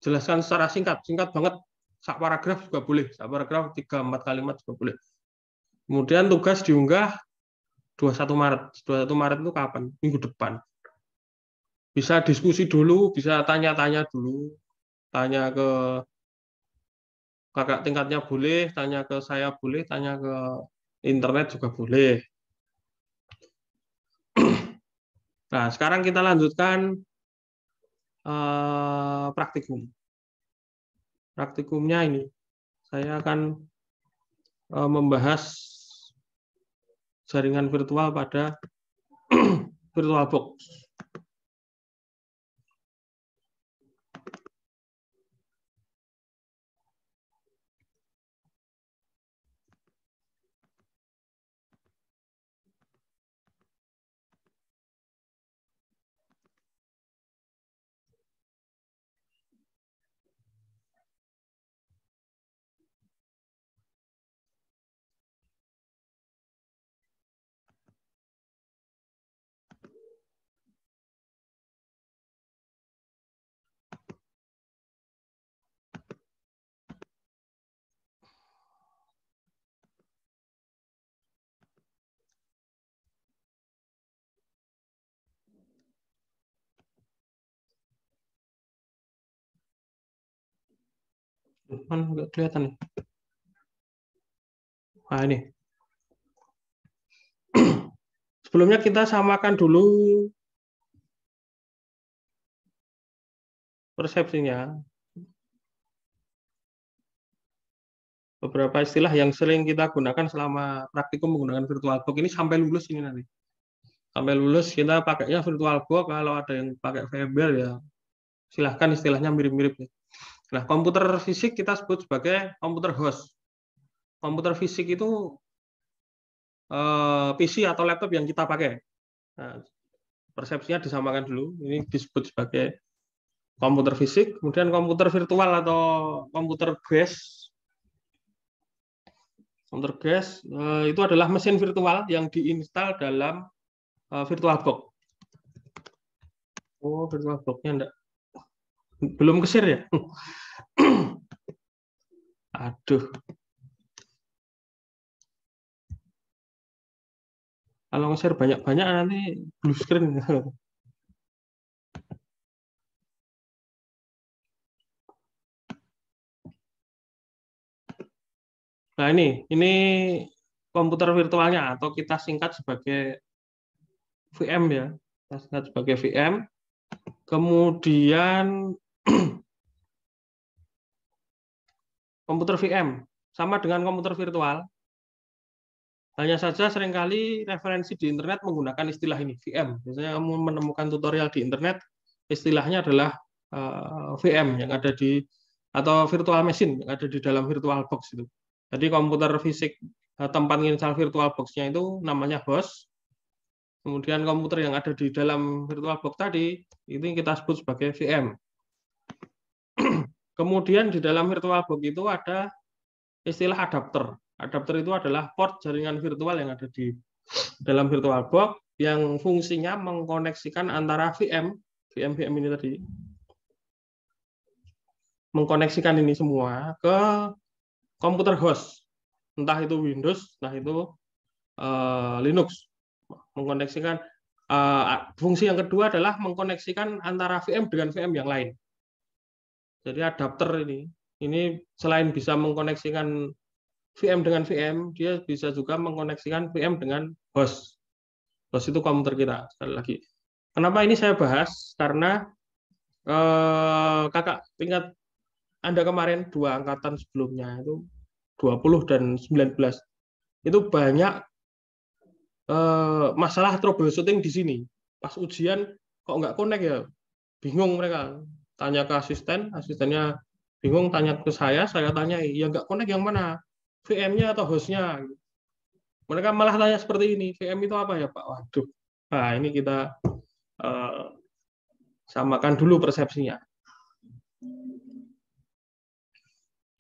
jelaskan secara singkat banget. Sak paragraf juga boleh, sak paragraf 3-4 kalimat juga boleh. Kemudian tugas diunggah 21 Maret. 21 Maret itu kapan? Minggu depan. Bisa diskusi dulu, bisa tanya-tanya dulu. Tanya ke kakak tingkatnya boleh, tanya ke saya boleh, tanya ke internet juga boleh. Nah, sekarang kita lanjutkan praktikum. Praktikumnya ini, saya akan membahas jaringan virtual pada VirtualBox. Mana nggak kelihatan nih? Nah, ini. Sebelumnya kita samakan dulu persepsinya. Beberapa istilah yang sering kita gunakan selama praktikum menggunakan VirtualBox ini sampai lulus ini nanti. Sampai lulus kita pakainya VirtualBox, kalau ada yang pakai VMware ya silahkan, istilahnya mirip-mirip. Nah, komputer fisik kita sebut sebagai komputer host. Komputer fisik itu PC atau laptop yang kita pakai. Nah, persepsinya disamakan dulu. Ini disebut sebagai komputer fisik. Kemudian komputer virtual atau komputer GUES. Komputer GUES itu adalah mesin virtual yang diinstal dalam VirtualBox. Oh, VirtualBox-nya enggak. Belum kesir ya? Aduh. Kalau nge-share banyak-banyak nanti blue screen. Nah, ini komputer virtualnya atau kita singkat sebagai VM ya. Kita singkat sebagai VM. Kemudian komputer VM sama dengan komputer virtual. Hanya saja seringkali referensi di internet menggunakan istilah ini, VM. Biasanya kamu menemukan tutorial di internet, istilahnya adalah VM yang ada di, atau virtual machine yang ada di dalam VirtualBox itu. Jadi komputer fisik tempat install VirtualBox-nya itu namanya host. Kemudian komputer yang ada di dalam VirtualBox tadi, itu kita sebut sebagai VM. Kemudian di dalam VirtualBox itu ada istilah adapter. Adapter itu adalah port jaringan virtual yang ada di dalam VirtualBox yang fungsinya mengkoneksikan antara VM ini tadi, mengkoneksikan ini semua ke komputer host, entah itu Windows, entah itu Linux. Mengkoneksikan fungsi yang kedua adalah mengkoneksikan antara VM dengan VM yang lain. Jadi adapter ini selain bisa mengkoneksikan VM dengan VM, dia bisa juga mengkoneksikan VM dengan host. Host itu komputer kita, sekali lagi. Kenapa ini saya bahas? Karena kakak tingkat Anda kemarin, 2 angkatan sebelumnya, itu 20 dan 19, itu banyak masalah troubleshooting di sini. Pas ujian, kok nggak connect ya? Bingung mereka. Tanya ke asistennya bingung, tanya ke saya tanya, ya nggak connect yang mana? VM-nya atau host-nya? Mereka malah tanya seperti ini, VM itu apa ya Pak? Waduh, nah ini kita samakan dulu persepsinya.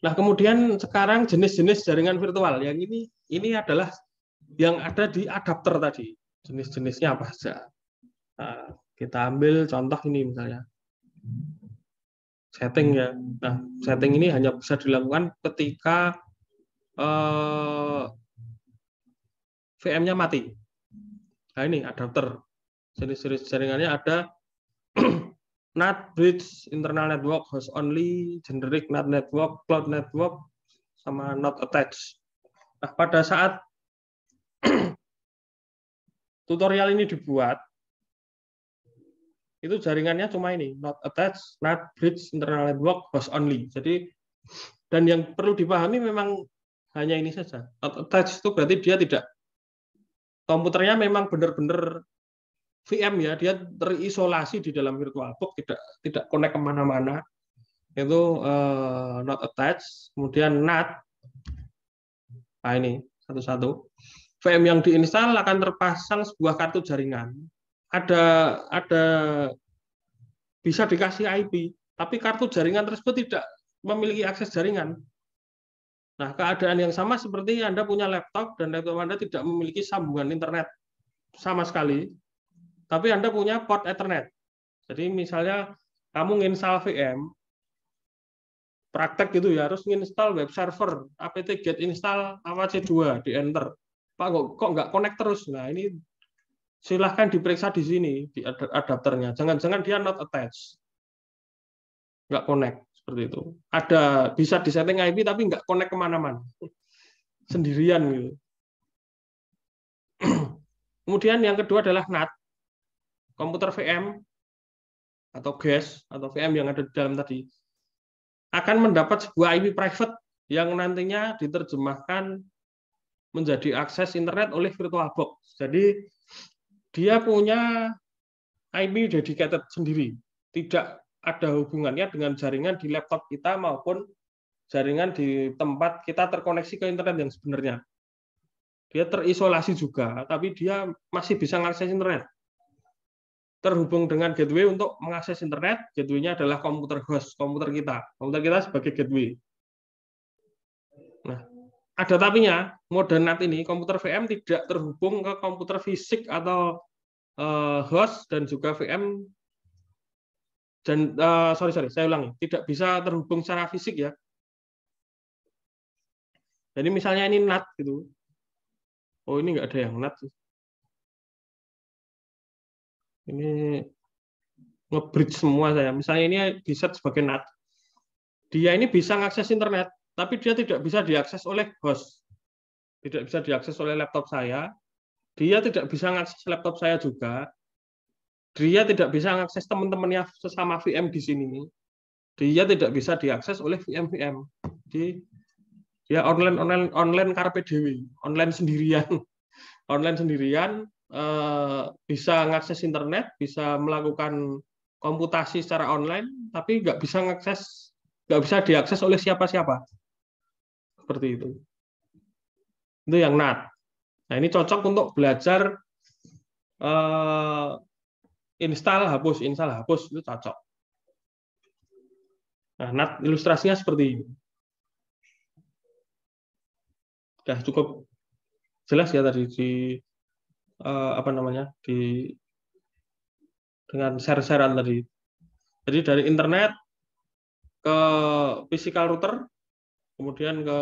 Nah, kemudian sekarang jenis-jenis jaringan virtual yang ini adalah yang ada di adapter tadi. Jenis-jenisnya apa saja? Nah, kita ambil contoh ini misalnya. setting ya. Nah, setting ini hanya bisa dilakukan ketika VM-nya mati. Nah, ini adapter. Jenis-jenis jaringannya ada NAT, bridge, internal network, host only, generic NAT network, cloud network, sama not attached. Nah, pada saat tutorial ini dibuat, itu jaringannya cuma ini, not attached, NAT, bridge, internal network, host only. Jadi, dan yang perlu dipahami memang hanya ini saja. Not attached itu berarti dia tidak, komputernya memang benar-benar VM ya, dia terisolasi di dalam VirtualBox, tidak connect kemana-mana. Itu not attached. Kemudian NAT. Nah ini satu-satu. VM yang diinstal akan terpasang sebuah kartu jaringan. Ada bisa dikasih IP, tapi kartu jaringan tersebut tidak memiliki akses jaringan. Nah, keadaan yang sama seperti Anda punya laptop dan laptop Anda tidak memiliki sambungan internet sama sekali. Tapi Anda punya port Ethernet. Jadi misalnya kamu nginstal VM, praktek gitu ya, harus nginstal web server, apt-get install apac 2 di enter. Pak kok nggak connect terus? Nah ini silahkan diperiksa di sini di adapternya. Jangan-jangan dia not attached, nggak connect seperti itu. Ada bisa disetting IP tapi nggak connect kemana-mana, sendirian gitu. Kemudian yang kedua adalah NAT. Komputer VM atau GES atau VM yang ada di dalam tadi akan mendapat sebuah IP private yang nantinya diterjemahkan menjadi akses internet oleh VirtualBox. Jadi dia punya IP dedicated sendiri, tidak ada hubungannya dengan jaringan di laptop kita maupun jaringan di tempat kita terkoneksi ke internet yang sebenarnya. Dia terisolasi juga, tapi dia masih bisa mengakses internet. Terhubung dengan gateway untuk mengakses internet, gateway-nya adalah komputer host, komputer kita sebagai gateway. Nah, ada tapinya, mode NAT ini, komputer VM tidak terhubung ke komputer fisik atau host dan juga VM. Dan saya ulangi, tidak bisa terhubung secara fisik ya. Jadi misalnya ini NAT gitu. Oh ini nggak ada yang NAT. Ini nge-bridge semua saya. Misalnya ini di set sebagai NAT. Dia ini bisa mengakses internet, tapi dia tidak bisa diakses oleh host. Tidak bisa diakses oleh laptop saya. Dia tidak bisa mengakses laptop saya juga. Dia tidak bisa mengakses teman-temannya sesama VM di sini. Dia tidak bisa diakses oleh VM-VM. Jadi dia online karpe dewi, online sendirian. Online sendirian, bisa mengakses internet, bisa melakukan komputasi secara online, tapi nggak bisa diakses oleh siapa-siapa. Seperti itu. Itu yang NAT. Nah ini cocok untuk belajar install hapus itu cocok. Nah NAT ilustrasinya seperti ini. Sudah cukup jelas ya tadi dengan share-sharean tadi. Jadi dari internet ke physical router, kemudian ke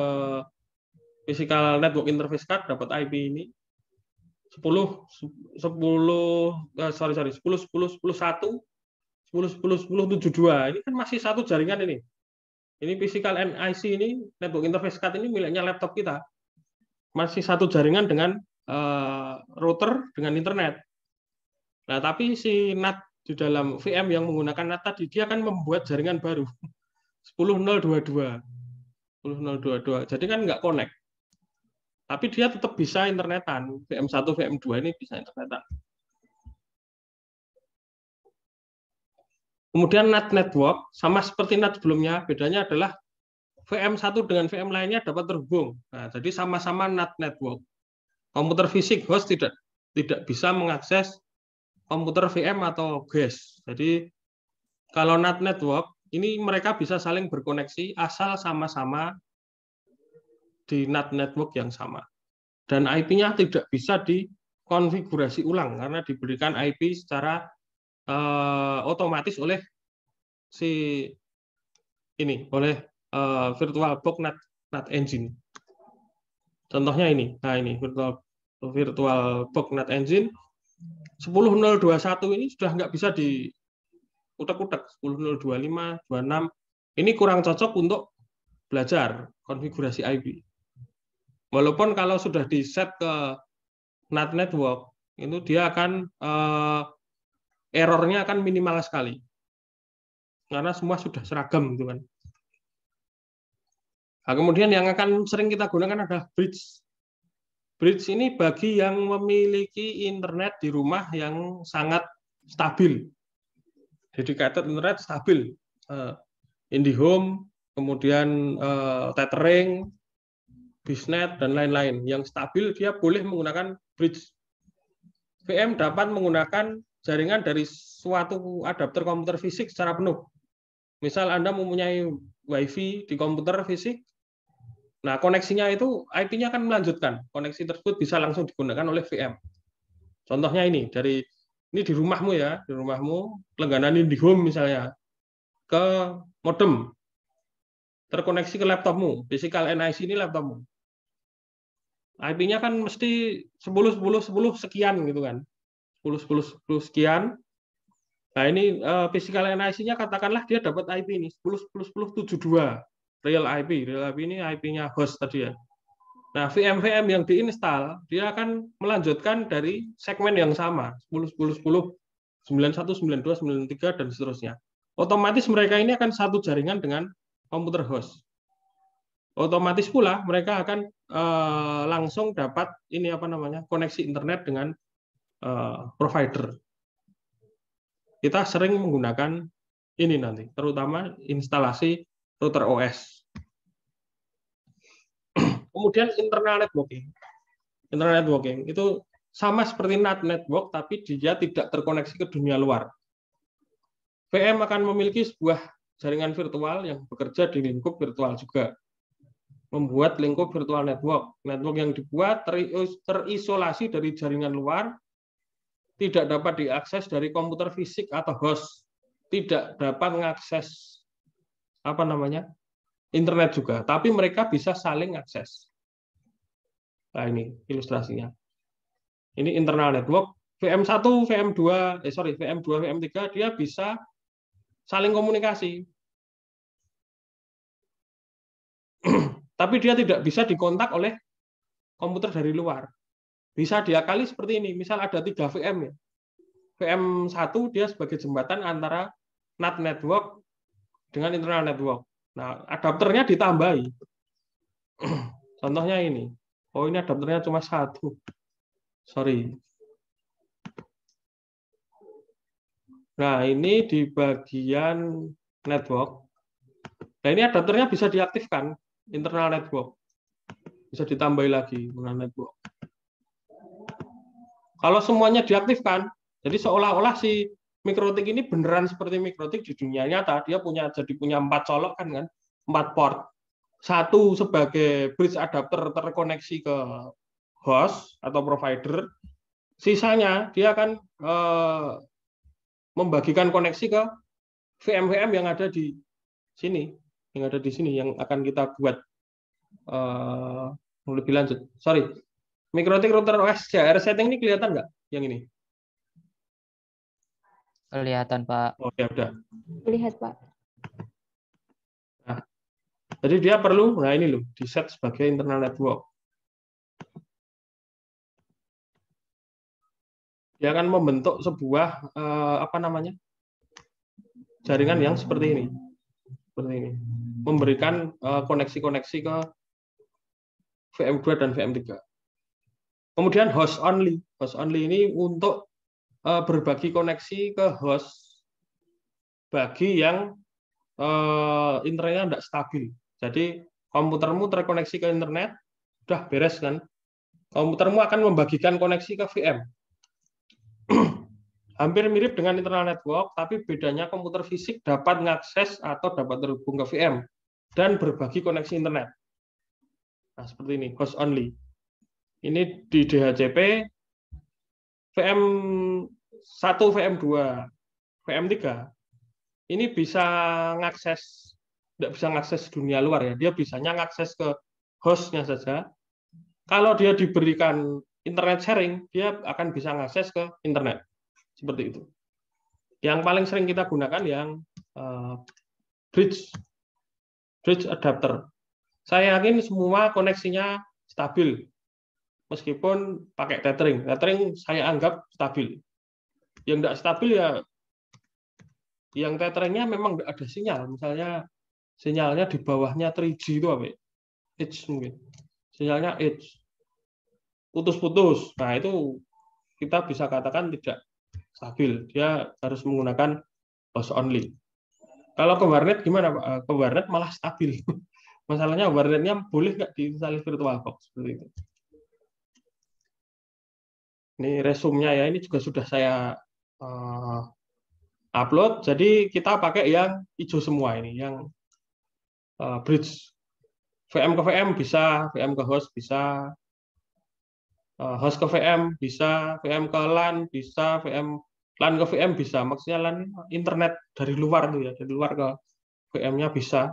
physical network interface card dapat IP ini 10 11 10 10 10 10 1 10 10 10 72. Ini kan masih satu jaringan ini. Ini physical NIC ini network interface card ini miliknya laptop kita. Masih satu jaringan dengan router dengan internet. Nah, tapi si NAT di dalam VM yang menggunakan NAT tadi dia akan membuat jaringan baru 10.022. Jadi kan nggak connect. Tapi dia tetap bisa internetan. VM1, VM2 ini bisa internetan. Kemudian NAT network sama seperti NAT sebelumnya, bedanya adalah VM1 dengan VM lainnya dapat terhubung. Nah, jadi sama-sama NAT network. Komputer fisik host tidak bisa mengakses komputer VM atau GES. Jadi kalau NAT network ini mereka bisa saling berkoneksi asal sama-sama di NAT network yang sama. Dan IP-nya tidak bisa dikonfigurasi ulang karena diberikan IP secara otomatis oleh si ini oleh VirtualBox NAT Engine. Contohnya ini. Nah, ini VirtualBox NAT Engine 10.021 ini sudah nggak bisa diutek-utek. 10.025, 26. Ini kurang cocok untuk belajar konfigurasi IP. Walaupun kalau sudah di-set ke NAT network, itu dia akan errornya akan minimal sekali. Karena semua sudah seragam gitu kan. Nah, kemudian yang akan sering kita gunakan adalah bridge. Bridge ini bagi yang memiliki internet di rumah yang sangat stabil. Dedicated internet stabil. IndiHome, kemudian tethering, Bisnet, dan lain-lain. Yang stabil dia boleh menggunakan bridge. VM dapat menggunakan jaringan dari suatu adapter komputer fisik secara penuh. Misal Anda mempunyai WiFi di komputer fisik, nah koneksinya itu IP-nya akan melanjutkan. Koneksi tersebut bisa langsung digunakan oleh VM. Contohnya ini di rumahmu ya, di rumahmu langganan IndiHome misalnya ke modem, terkoneksi ke laptopmu, physical NIC ini laptopmu. IP-nya kan mesti 10 sekian gitu kan. 10 sekian. Nah, ini physical NIC-nya katakanlah dia dapat IP ini 10.10.10.72. Real IP ini IP-nya host tadi ya. Nah, VM yang diinstal dia akan melanjutkan dari segmen yang sama, 10.10.10, 91, 92, 93 dan seterusnya. Otomatis mereka ini akan satu jaringan dengan komputer host. Otomatis pula mereka akan langsung dapat ini koneksi internet dengan provider. Kita sering menggunakan ini nanti, terutama instalasi router OS. Kemudian internal networking. Internal networking itu sama seperti NAT network, tapi dia tidak terkoneksi ke dunia luar. VM akan memiliki sebuah jaringan virtual yang bekerja di lingkup virtual juga. Membuat lingkup virtual network. Network yang dibuat terisolasi dari jaringan luar, tidak dapat diakses dari komputer fisik atau host, tidak dapat mengakses internet juga, tapi mereka bisa saling akses. Nah, ini ilustrasinya. Ini internal network. VM1, VM2, VM3 dia bisa saling komunikasi. Tapi dia tidak bisa dikontak oleh komputer dari luar. Bisa diakali seperti ini. Misal ada 3 VM ya. VM1 dia sebagai jembatan antara NAT network dengan internal network. Nah, adapternya ditambahi. Contohnya ini. Oh, ini adapternya cuma 1. Sorry. Nah, ini di bagian network. Nah, ini adapternya bisa diaktifkan. Internal network. Bisa ditambahi lagi internal network. Kalau semuanya diaktifkan, jadi seolah-olah si mikrotik ini beneran seperti mikrotik di dunia nyata. Dia punya 4 colok kan 4 port. 1 sebagai bridge adapter terkoneksi ke host atau provider. Sisanya dia akan membagikan koneksi ke VM yang ada di sini. Yang akan kita buat lebih lanjut. Sorry, mikrotik router OS CR setting ini kelihatan nggak? Yang ini?
Kelihatan, Pak.
Oh ya udah.
Lihat, Pak.
Nah, jadi dia perlu, nah ini loh, di set sebagai internal network. Dia akan membentuk sebuah jaringan yang seperti ini. Memberikan koneksi-koneksi ke VM2 dan VM3. Kemudian host only. Host only ini untuk berbagi koneksi ke host bagi yang internetnya tidak stabil. Jadi komputermu terkoneksi ke internet, udah beres kan? Komputermu akan membagikan koneksi ke VM. Hampir mirip dengan internal network, tapi bedanya komputer fisik dapat mengakses atau dapat terhubung ke VM dan berbagi koneksi internet. Nah, seperti ini, host only. Ini di DHCP, VM1, VM2, VM3. Ini bisa mengakses tidak bisa mengakses dunia luar ya. Dia bisanya mengakses ke hostnya saja. Kalau dia diberikan internet sharing, dia akan bisa mengakses ke internet. Seperti itu. Yang paling sering kita gunakan yang bridge adapter. Saya yakin semua koneksinya stabil. Meskipun pakai tethering. Tethering saya anggap stabil. Yang tidak stabil ya yang tetheringnya memang tidak ada sinyal. Misalnya sinyalnya di bawahnya 3G itu apa? Edge mungkin. Sinyalnya edge. Putus-putus. Nah, itu kita bisa katakan tidak stabil. Dia harus menggunakan host only. Kalau ke warnet gimana, Pak? Ke warnet malah stabil. Masalahnya warnetnya boleh nggak diinstal VirtualBox seperti itu. Ini resumenya ya, ini juga sudah saya upload. Jadi kita pakai yang hijau semua ini, yang bridge. VM ke VM bisa, VM ke host bisa, host ke VM bisa, VM ke LAN bisa, LAN ke VM bisa. Maksudnya LAN internet dari luar tuh ya, dari luar ke VM-nya bisa.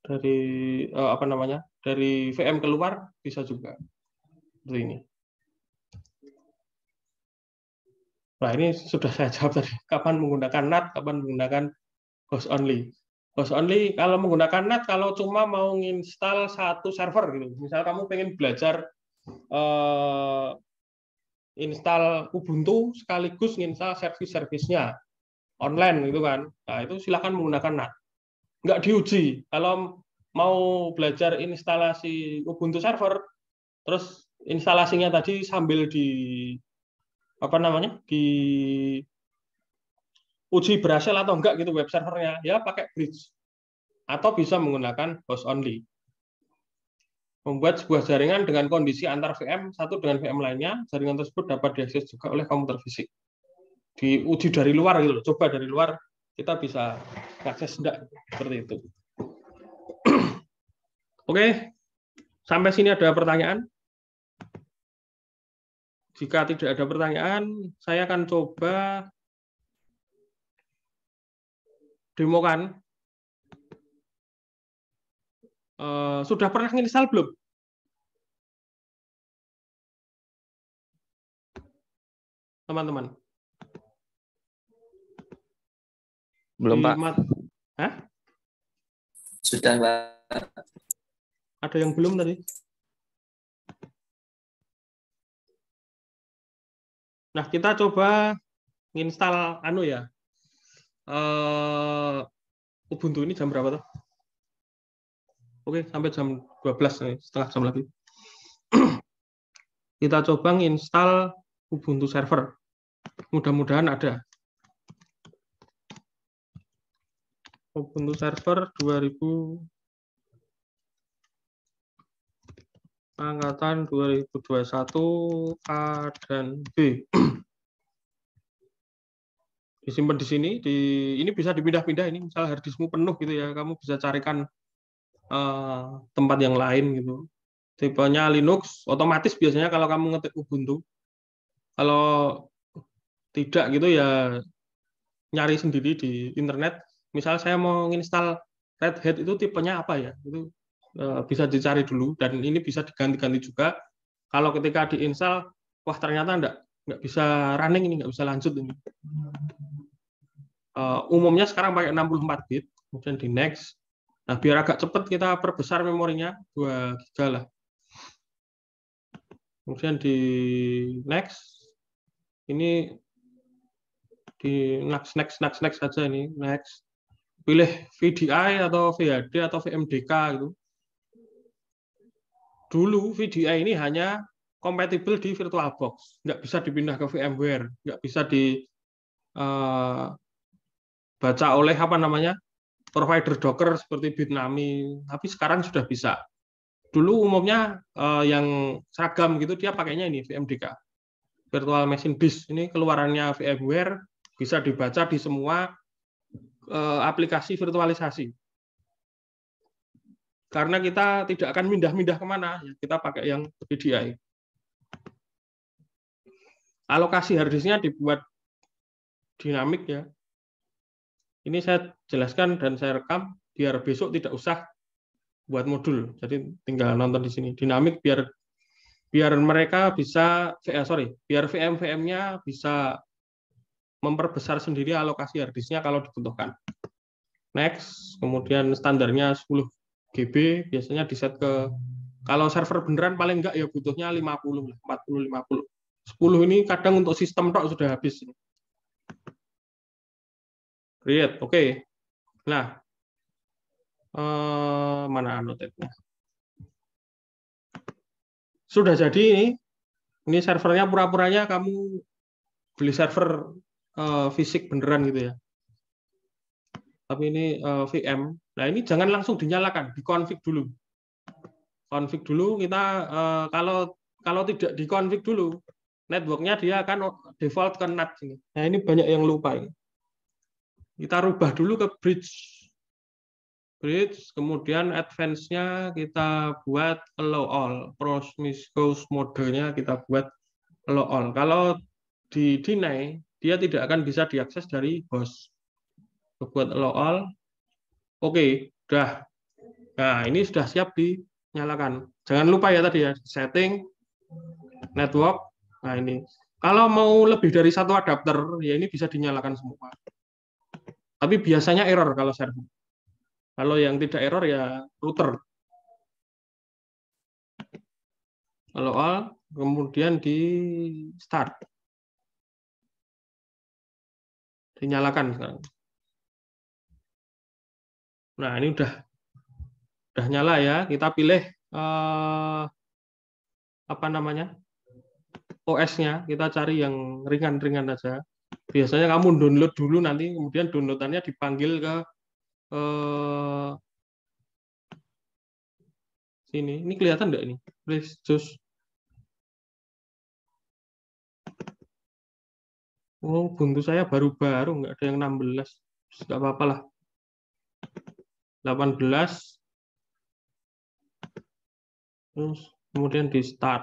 Dari dari VM keluar bisa juga. Seperti ini. Nah, ini sudah saya jawab tadi. Kapan menggunakan NAT, kapan menggunakan host only. Host only kalau menggunakan NAT, kalau cuma mau nginstal satu server gitu. Misal kamu pengen belajar install Ubuntu sekaligus nginstal service-service-nya online gitu kan. Nah, itu silakan menggunakan NAT. Nggak diuji. Kalau mau belajar instalasi Ubuntu server, terus instalasinya tadi sambil di uji berhasil atau enggak gitu web servernya, ya pakai bridge. Atau bisa menggunakan host only. Membuat sebuah jaringan dengan kondisi antar VM satu dengan VM lainnya, jaringan tersebut dapat diakses juga oleh komputer fisik. Diuji dari luar gitu loh, coba dari luar kita bisa akses enggak, seperti itu. Oke, sampai sini ada pertanyaan? Jika tidak ada pertanyaan, saya akan coba demokan. Sudah pernah nginstal belum? Teman-teman?
Belum, Pak.
Hah?
Sudah, Pak.
Ada yang belum tadi? Nah, kita coba nginstal Ubuntu ini jam berapa tuh? Oke, sampai jam 12 nih, setengah jam lagi. Kita coba nginstal Ubuntu server. Mudah-mudahan ada. Ubuntu server 2000 angkatan 2021 A dan B. Disimpan di sini. Ini bisa dipindah-pindah. Ini misal hard diskmu penuh gitu ya, kamu bisa carikan tempat yang lain gitu. Tipenya Linux, otomatis biasanya kalau kamu ngetik Ubuntu. Kalau tidak gitu ya nyari sendiri di internet. Misal saya mau nginstal Red Hat itu tipenya apa ya? Itu bisa dicari dulu, dan ini bisa diganti-ganti juga. Kalau ketika diinstal, wah ternyata nggak bisa running ini, nggak bisa lanjut ini. Umumnya sekarang pakai 64 bit, kemudian di next. Nah, biar agak cepat kita perbesar memorinya 2 GB lah. Kemudian di next. Ini di next saja ini, next. Pilih VDI atau VHD atau VMDK gitu. Dulu VDI ini hanya kompatibel di VirtualBox, nggak bisa dipindah ke VMware, nggak bisa dibaca oleh provider Docker seperti Bitnami, tapi sekarang sudah bisa. Dulu umumnya yang seragam gitu dia pakainya ini VMDK, Virtual Machine Disk. Ini keluarannya VMware, bisa dibaca di semua aplikasi virtualisasi. Karena kita tidak akan mindah-mindah kemana, kita pakai yang VDI. Alokasi harddisknya dibuat dinamik ya. Ini saya jelaskan dan saya rekam. biar besok tidak usah buat modul. Jadi tinggal nonton di sini. Dinamik biar mereka bisa biar VM-VM-nya bisa memperbesar sendiri alokasi hard disk-nya kalau dibutuhkan. Next, kemudian standarnya 10 GB, biasanya di set ke, kalau server beneran paling enggak ya butuhnya 50, 40, 50. 10 ini kadang untuk sistem tok sudah habis. Create, oke. Nah, mana annotate-nya? Sudah jadi ini servernya pura-puranya kamu beli server fisik beneran gitu ya. Tapi ini VM. Nah, ini jangan langsung dinyalakan, dikonfig dulu. Konfig dulu kita kalau tidak dikonfig dulu, networknya dia akan default ke NAT sini. Nah, ini banyak yang lupa ini. Kita rubah dulu ke bridge, kemudian advance-nya kita buat allow all, promiscuous mode-nya kita buat allow all. Kalau di deny, dia tidak akan bisa diakses dari host. Buat allow all, oke, udah. Nah, ini sudah siap dinyalakan. Jangan lupa ya tadi ya, setting, network. Nah, ini. Kalau mau lebih dari satu adapter, ya ini bisa dinyalakan semua. Tapi biasanya error kalau server. Kalau yang tidak error ya router. Allow all, kemudian di start. Dinyalakan sekarang. Nah, ini udah nyala ya. Kita pilih apa namanya? OS-nya. Kita cari yang ringan-ringan aja. Biasanya kamu download dulu, nanti kemudian downloadannya dipanggil ke sini. Ini kelihatan enggak ini? Please choose. Oh, Ubuntu saya baru-baru, nggak ada yang 16. Nggak apa-apa lah. 18. Terus kemudian di start.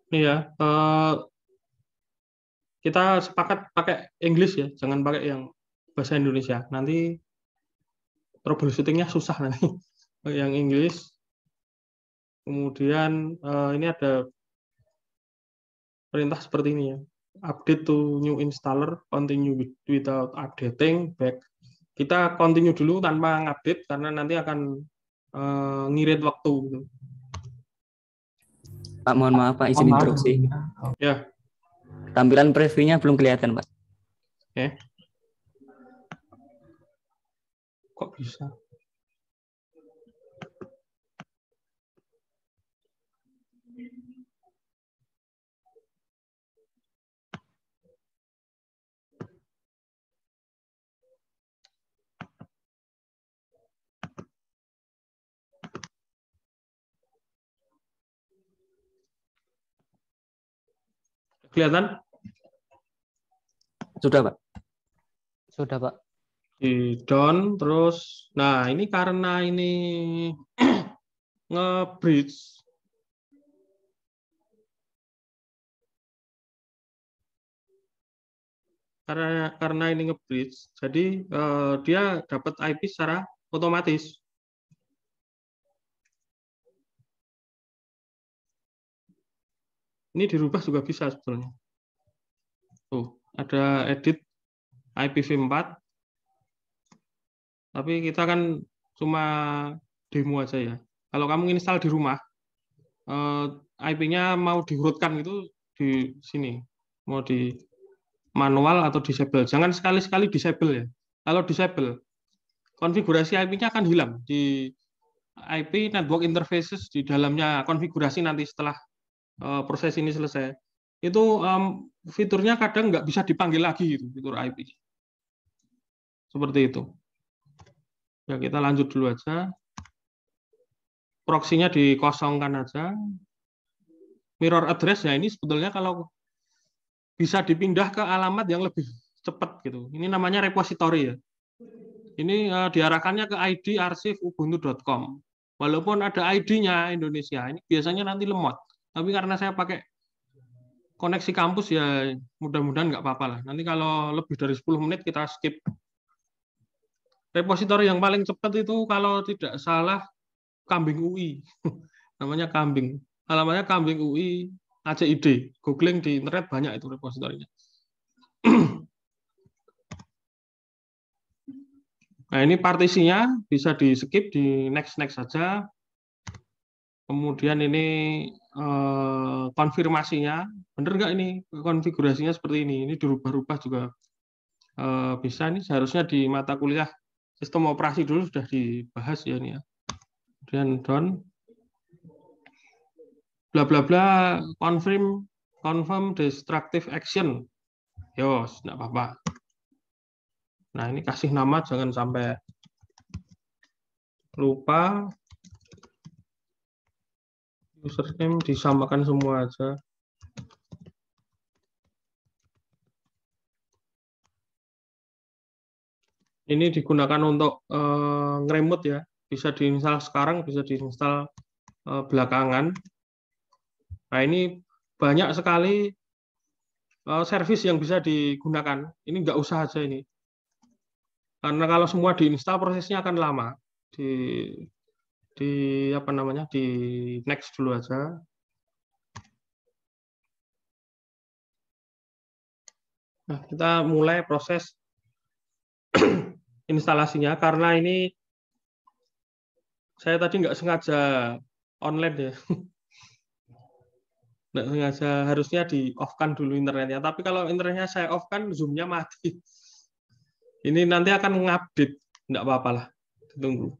Iya, kita sepakat pakai English ya, jangan pakai yang bahasa Indonesia. Nanti troubleshooting-nya susah nanti. Yang English. Kemudian ini ada perintah seperti ini ya. Update to new installer, continue without updating, back. Kita continue dulu tanpa ngupdate karena nanti akan ngirit waktu gitu.
Pak, mohon maaf Pak, izin interupsi.
Ya.
Tampilan preview-nya belum kelihatan Pak.
Kok bisa? Kelihatan?
Sudah Pak.
Sudah, Pak.
Di down terus. Nah, ini karena ini nge-bridge. Karena ini nge-bridge, jadi dia dapat IP secara otomatis. Ini dirubah juga bisa sebetulnya. Tuh, ada edit IPv4. Tapi kita kan cuma demo aja ya. Kalau kamu install di rumah, IP-nya mau diurutkan itu di sini, mau di manual atau disable. Jangan sekali-sekali disable ya. Kalau disable, konfigurasi IP-nya akan hilang di IP network interfaces di dalamnya konfigurasi nanti setelah proses ini selesai. Itu fiturnya kadang nggak bisa dipanggil lagi gitu, fitur IP. Seperti itu. Ya, kita lanjut dulu aja. Proksinya dikosongkan aja. Mirror address ya ini sebetulnya kalau bisa dipindah ke alamat yang lebih cepat gitu. Ini namanya repository ya. Ini diarahkannya ke ID arsip ubuntu.com. Walaupun ada ID-nya Indonesia, ini biasanya nanti lemot. Tapi karena saya pakai koneksi kampus ya mudah-mudahan nggak apa-apa lah. Nanti kalau lebih dari 10 menit kita skip. Repositori yang paling cepat itu kalau tidak salah Kambing UI. Namanya Kambing. Alamatnya Kambing UI ACID. Googling di internet banyak itu repositorinya. Nah, ini partisinya bisa di skip, di next saja. Kemudian ini konfirmasinya, bener nggak ini konfigurasinya seperti ini? Ini dirubah-rubah juga bisa. Ini seharusnya di mata kuliah sistem operasi dulu sudah dibahas ya ini ya. Kemudian done, bla bla bla, confirm destructive action. Yos, nggak apa-apa. Nah, ini kasih nama, jangan sampai lupa. Username disamakan semua aja. Ini digunakan untuk nge-remote ya. Bisa diinstal sekarang, bisa diinstal belakangan. Nah, ini banyak sekali service yang bisa digunakan. Ini nggak usah aja ini. Karena kalau semua diinstal prosesnya akan lama. Di apa namanya? Di next dulu aja. Nah, kita mulai proses instalasinya karena ini saya tadi nggak sengaja online ya. Nggak sengaja, harusnya di off-kan dulu internetnya. Tapi kalau internetnya saya off-kan, Zoom-nya mati. Ini nanti akan ngupdate, nggak apa-apa lah, tunggu.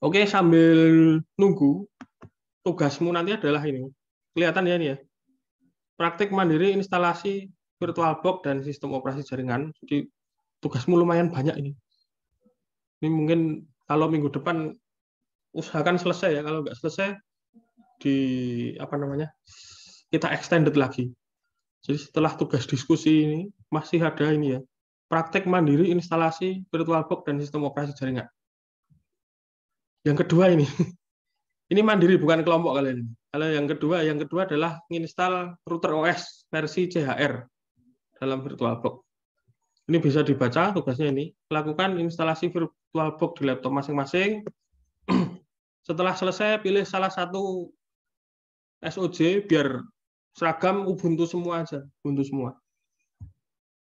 Oke, sambil nunggu, tugasmu nanti adalah ini. Kelihatan ya ini ya. Praktik mandiri instalasi VirtualBox dan sistem operasi jaringan. Jadi tugasmu lumayan banyak ini. Ini mungkin kalau minggu depan usahakan selesai ya. Kalau nggak selesai, di apa namanya, kita extended lagi. Jadi setelah tugas diskusi ini masih ada ini ya, praktek mandiri instalasi VirtualBox dan sistem operasi jaringan. Yang kedua ini mandiri bukan kelompok kalian. Kalau yang kedua adalah menginstal router OS versi CHR dalam VirtualBox. Ini bisa dibaca tugasnya ini. Lakukan instalasi VirtualBox di laptop masing-masing. Setelah selesai pilih salah satu SOJ biar seragam Ubuntu semua aja, Ubuntu semua.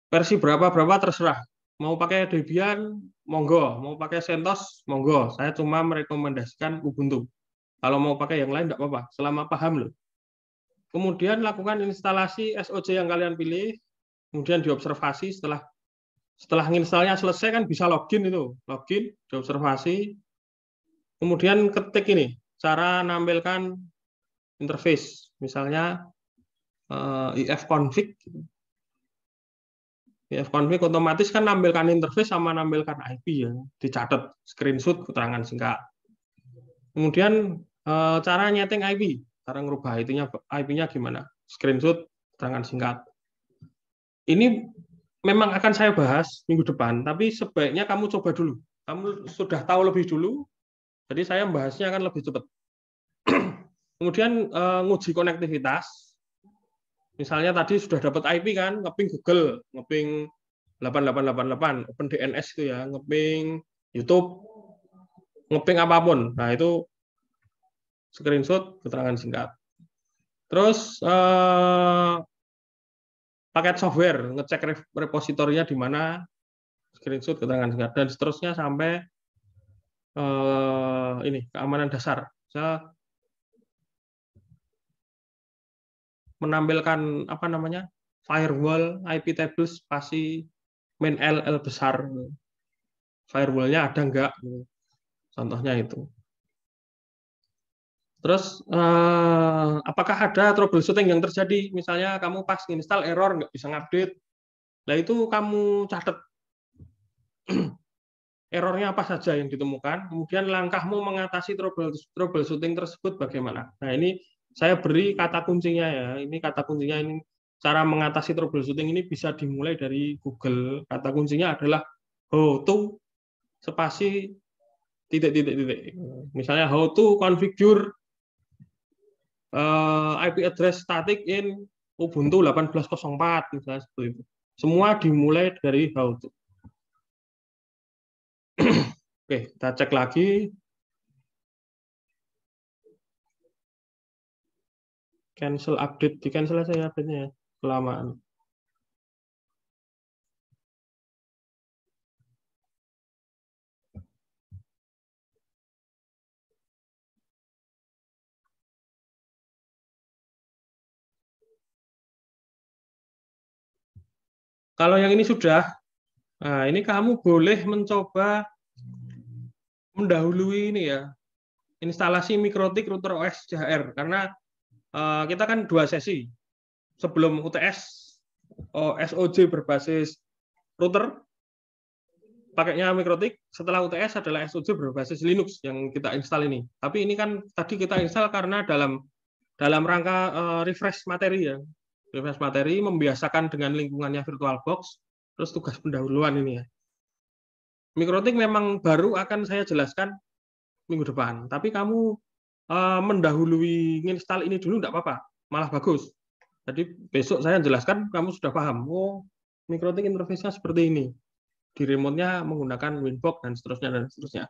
Versi berapa terserah. Mau pakai Debian, monggo. Mau pakai CentOS, monggo. Saya cuma merekomendasikan Ubuntu. Kalau mau pakai yang lain, enggak apa-apa. Selama paham loh. Kemudian lakukan instalasi SOJ yang kalian pilih. Kemudian diobservasi setelah menginstalnya selesai kan bisa login itu. Login, diobservasi. Kemudian ketik ini, cara nampilkan interface. Misalnya ifconfig. Ifconfig otomatis kan nampilkan interface sama nampilkan IP ya, dicatat screenshot keterangan singkat. Kemudian cara nyeting IP, cara ngerubah IP-nya gimana? Screenshot keterangan singkat. Ini memang akan saya bahas minggu depan, tapi sebaiknya kamu coba dulu. Kamu sudah tahu lebih dulu, jadi saya membahasnya akan lebih cepat. Kemudian nguji konektivitas. Misalnya tadi sudah dapat IP kan, ngeping Google, ngeping 8888, OpenDNS itu ya, ngeping YouTube, ngeping apapun. Nah, itu screenshot keterangan singkat. Terus paket software, ngecek repositorinya di mana, screenshot keterangan singkat, dan seterusnya sampai ini keamanan dasar. Saya menampilkan apa namanya firewall, IP table, spasi main L besar. Firewall-nya ada enggak? Contohnya itu. Terus apakah ada troubleshooting yang terjadi? Misalnya kamu pas install error nggak bisa ngupdate. Nah itu kamu catat errornya apa saja yang ditemukan. Kemudian langkahmu mengatasi troubleshooting tersebut bagaimana. Nah ini saya beri kata kuncinya ya. Ini kata kuncinya ini cara mengatasi troubleshooting ini bisa dimulai dari Google. Kata kuncinya adalah how to spasi titik. Misalnya how to configure IP address static in Ubuntu 18.04 misalnya seperti itu. Semua dimulai dari how to. Oke, kita cek lagi. Cancel update, di cancel aja ya update-nya ya, kelamaan. Kalau yang ini sudah, nah ini kamu boleh mencoba mendahului ini ya, instalasi Mikrotik router OS CHR, karena kita kan 2 sesi. Sebelum UTS SOJ berbasis router, pakainya Mikrotik, setelah UTS adalah SOJ berbasis Linux yang kita install ini. Tapi ini kan tadi kita install karena dalam rangka refresh materi ya. Refresh materi, membiasakan dengan lingkungannya VirtualBox, terus tugas pendahuluan ini ya. Mikrotik memang baru akan saya jelaskan minggu depan, tapi kamu mendahului install ini dulu enggak apa-apa, malah bagus. Jadi besok saya jelaskan, kamu sudah paham, oh Mikrotik interface-nya seperti ini. Di remote-nya menggunakan Winbox dan seterusnya.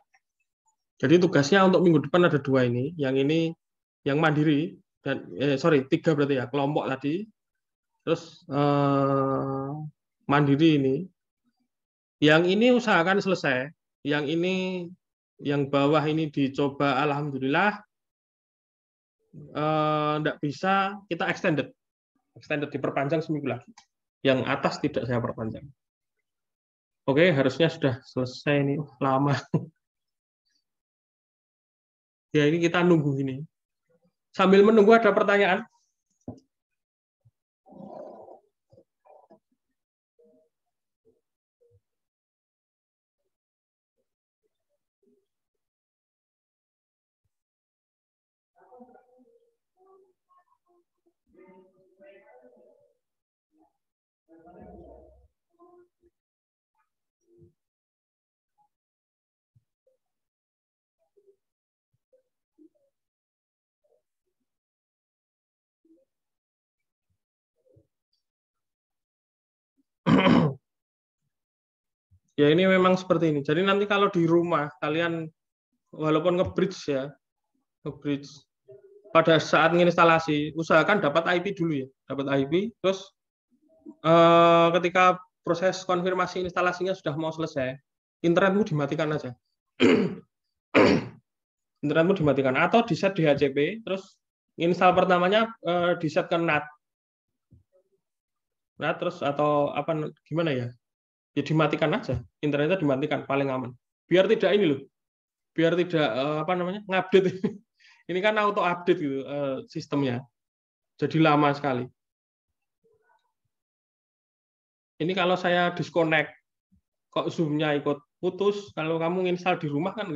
Jadi tugasnya untuk minggu depan ada 2 ini, yang mandiri dan 3 berarti ya, kelompok tadi. Terus mandiri ini. Yang ini usahakan selesai. Yang ini yang bawah ini dicoba alhamdulillah enggak bisa, kita extended diperpanjang seminggu lagi. Yang atas tidak saya perpanjang. Oke, harusnya sudah selesai ini. Lama. Ya, ini kita nunggu ini. Sambil menunggu ada pertanyaan? Ya ini memang seperti ini. Jadi nanti kalau di rumah kalian walaupun nge-bridge ya, nge-bridge pada saat menginstalasi usahakan dapat IP dulu ya, dapat IP. Terus ketika proses konfirmasi instalasinya sudah mau selesai, internetmu dimatikan aja. Internetmu dimatikan atau di set DHCP, terus install pertamanya di set ke NAT. Nah terus atau apa gimana ya? Ya dimatikan aja, internetnya dimatikan paling aman. Biar tidak ini loh, biar tidak ngupdate. Ini kan auto update gitu sistemnya, jadi lama sekali. Ini kalau saya disconnect, kok zoom-nya ikut putus. Kalau kamu install di rumah kan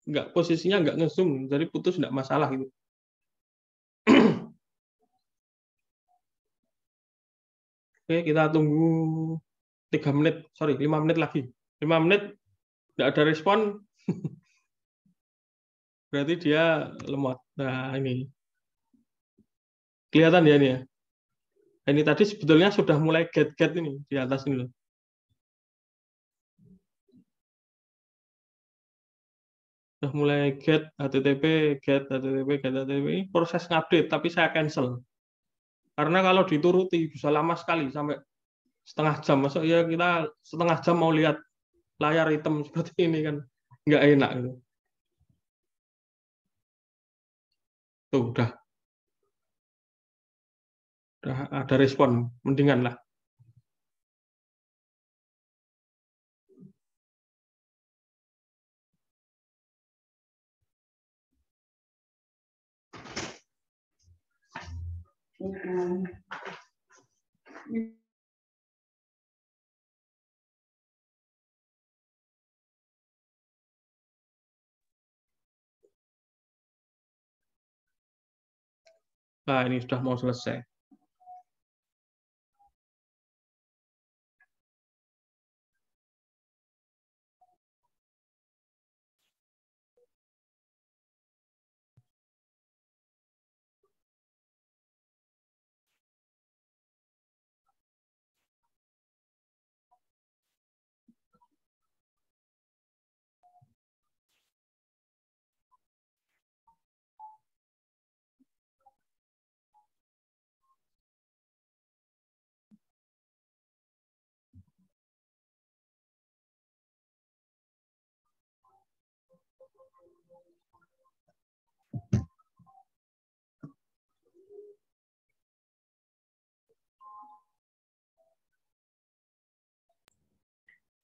nggak posisinya nggak nge-zoom, jadi putus nggak masalah gitu. Oke, kita tunggu 5 menit lagi. 5 menit nggak ada respon, berarti dia lemot. Nah, ini. Kelihatan ya ini ya. Ini tadi sebetulnya sudah mulai get ini di atas ini loh. Sudah mulai get HTTP, ini proses ngupdate, tapi saya cancel. Karena kalau dituruti bisa lama sekali sampai setengah jam. Masuk ya kita setengah jam mau lihat layar hitam seperti ini kan nggak enak gitu. Tuh, udah ada respon, mendingan lah. Nah, ini sudah mau selesai.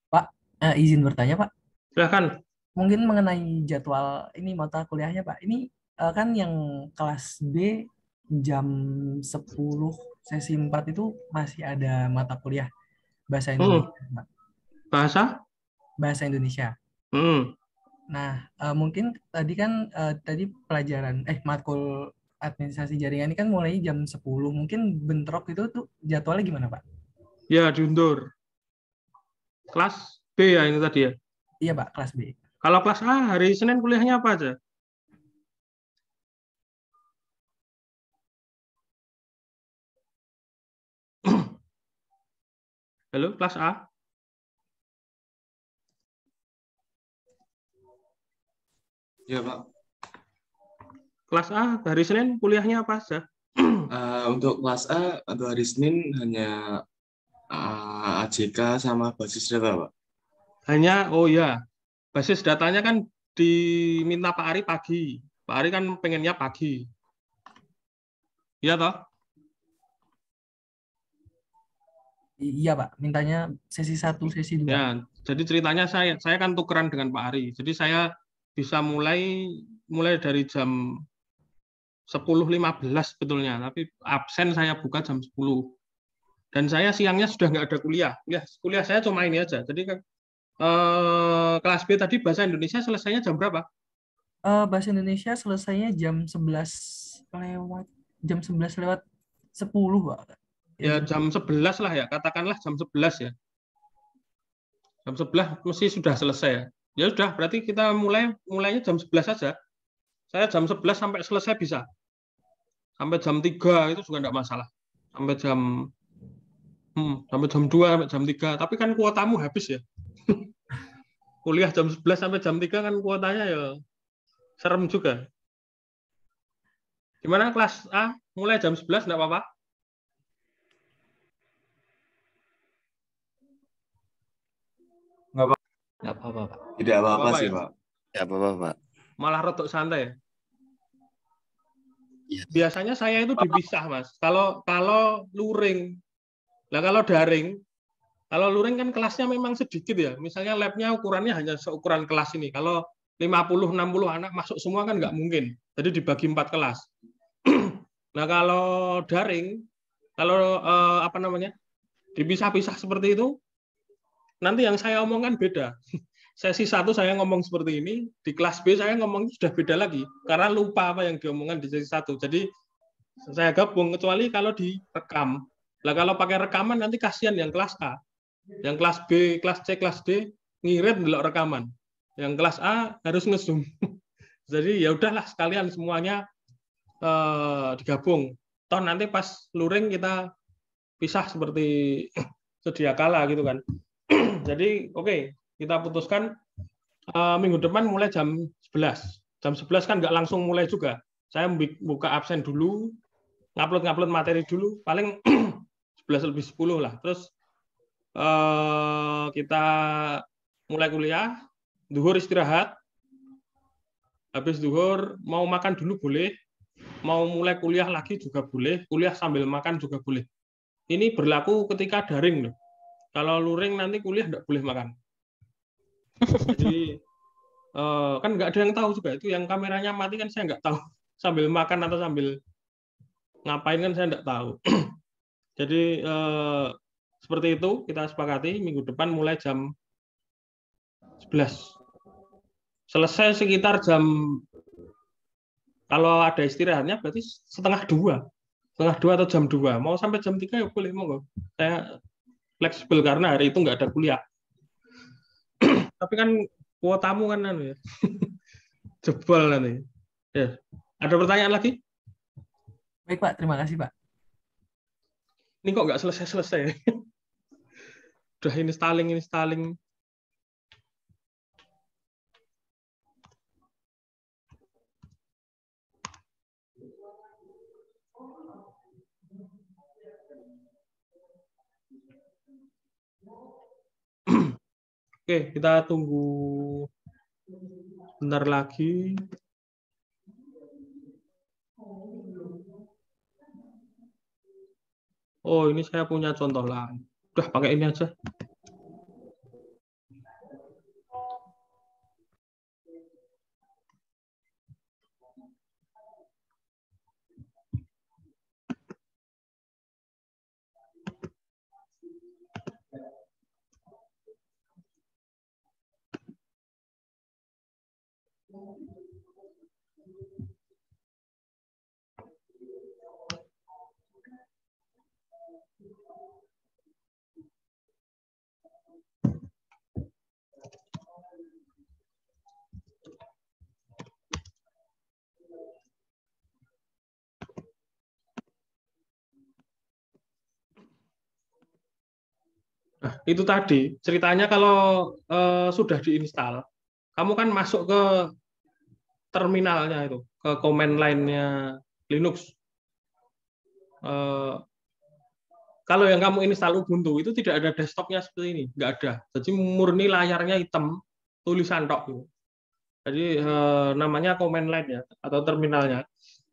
Pak, izin bertanya, Pak.
Silahkan.
Mungkin mengenai jadwal ini mata kuliahnya, Pak. Ini kan yang kelas B jam 10 sesi 4 itu masih ada mata kuliah bahasa Indonesia, Pak.
Bahasa
Indonesia. Nah, mungkin tadi kan tadi pelajaran matkul administrasi jaringan ini kan mulai jam 10. Mungkin bentrok itu tuh jadwalnya gimana, Pak?
Ya, diundur. Kelas B ya ini tadi ya?
Iya, Pak, kelas B.
Kalau kelas A, hari Senin kuliahnya apa aja? Halo, kelas A?
Ya, Pak.
Kelas A, hari Senin kuliahnya apa aja?
Untuk kelas A, untuk hari Senin hanya AJK sama basis data, Pak.
Hanya, oh ya, basis datanya kan diminta Pak Ari pagi. Pak Ari kan pengennya pagi. Iya toh?
Iya, Pak, mintanya sesi 1, sesi 2.
Ya, jadi ceritanya saya kan tukeran dengan Pak Ari. Jadi saya bisa mulai dari jam 10.15 sebetulnya, tapi absen saya buka jam 10. Dan saya siangnya sudah nggak ada kuliah. Kuliah saya cuma ini aja. Jadi kelas B tadi bahasa Indonesia selesainya jam berapa?
Bahasa Indonesia selesainya jam 11 lewat 10, Pak.
Ya jam 11 lah ya, katakanlah jam 11 ya. Jam 11 mesti sudah selesai ya. Ya sudah, berarti kita mulainya jam 11 saja. Saya jam 11 sampai selesai bisa. Sampai jam 3 itu juga enggak masalah. Sampai jam 2, sampai jam 3. Tapi kan kuotamu habis ya. Kuliah jam 11 sampai jam 3 kan kuotanya ya serem juga. Gimana kelas A? Mulai jam 11 enggak apa-apa?
Nggak apa-apa, Pak.
Tidak apa-apa
Apa-apa
sih,
ya?
Pak. Tidak apa-apa, Pak.
Malah rotok santai ya?
Iya.
Biasanya saya itu dipisah, Mas. Kalau luring. Nah, kalau luring kan kelasnya memang sedikit ya. Misalnya labnya ukurannya hanya seukuran kelas ini. Kalau 50-60 anak masuk semua kan nggak mungkin. Jadi dibagi 4 kelas. Nah, kalau daring, kalau dipisah-pisah seperti itu, nanti yang saya omongkan beda. Sesi 1 saya ngomong seperti ini, di kelas B saya ngomong sudah beda lagi, karena lupa apa yang diomongkan di sesi 1. Jadi saya gabung, kecuali kalau direkam. Nah, kalau pakai rekaman nanti kasihan yang kelas A. Yang kelas B, kelas C, kelas D ngirit delok rekaman. Yang kelas A harus nge-zoom. Jadi ya udahlah sekalian semuanya digabung. Toh nanti pas luring kita pisah seperti sedia kala gitu kan. Jadi oke, kita putuskan minggu depan mulai jam 11. Jam 11 kan nggak langsung mulai juga. Saya buka absen dulu, ngupload materi dulu, paling 11:10 lah. Terus kita mulai kuliah, duhur istirahat, habis duhur mau makan dulu boleh, mau mulai kuliah lagi juga boleh, kuliah sambil makan juga boleh. Ini berlaku ketika daring loh. Kalau luring nanti kuliah nggak boleh makan. Jadi kan nggak ada yang tahu juga itu, yang kameranya mati kan saya nggak tahu sambil makan atau sambil ngapain kan saya nggak tahu. Jadi seperti itu kita sepakati minggu depan mulai jam 11. Selesai sekitar jam, kalau ada istirahatnya berarti setengah 2 atau jam 2. Mau sampai jam 3 ya boleh, monggo. Saya fleksibel karena hari itu nggak ada kuliah. Tapi kan kuotamu kan ya. Jebol nanti. Ya. Ada pertanyaan lagi?
Baik Pak, terima kasih Pak.
Ini kok nggak selesai-selesai. Udah installing. Oke, kita tunggu bentar lagi. Oh, ini saya punya contoh lain. Udah pakai ini aja. Nah, itu tadi ceritanya kalau sudah diinstal, kamu kan masuk ke terminalnya itu, ke command line-nya Linux. Kalau yang kamu install Ubuntu itu tidak ada desktopnya seperti ini, nggak ada. Jadi murni layarnya hitam, tulisan tok. Gitu. Jadi namanya command line ya, atau terminalnya.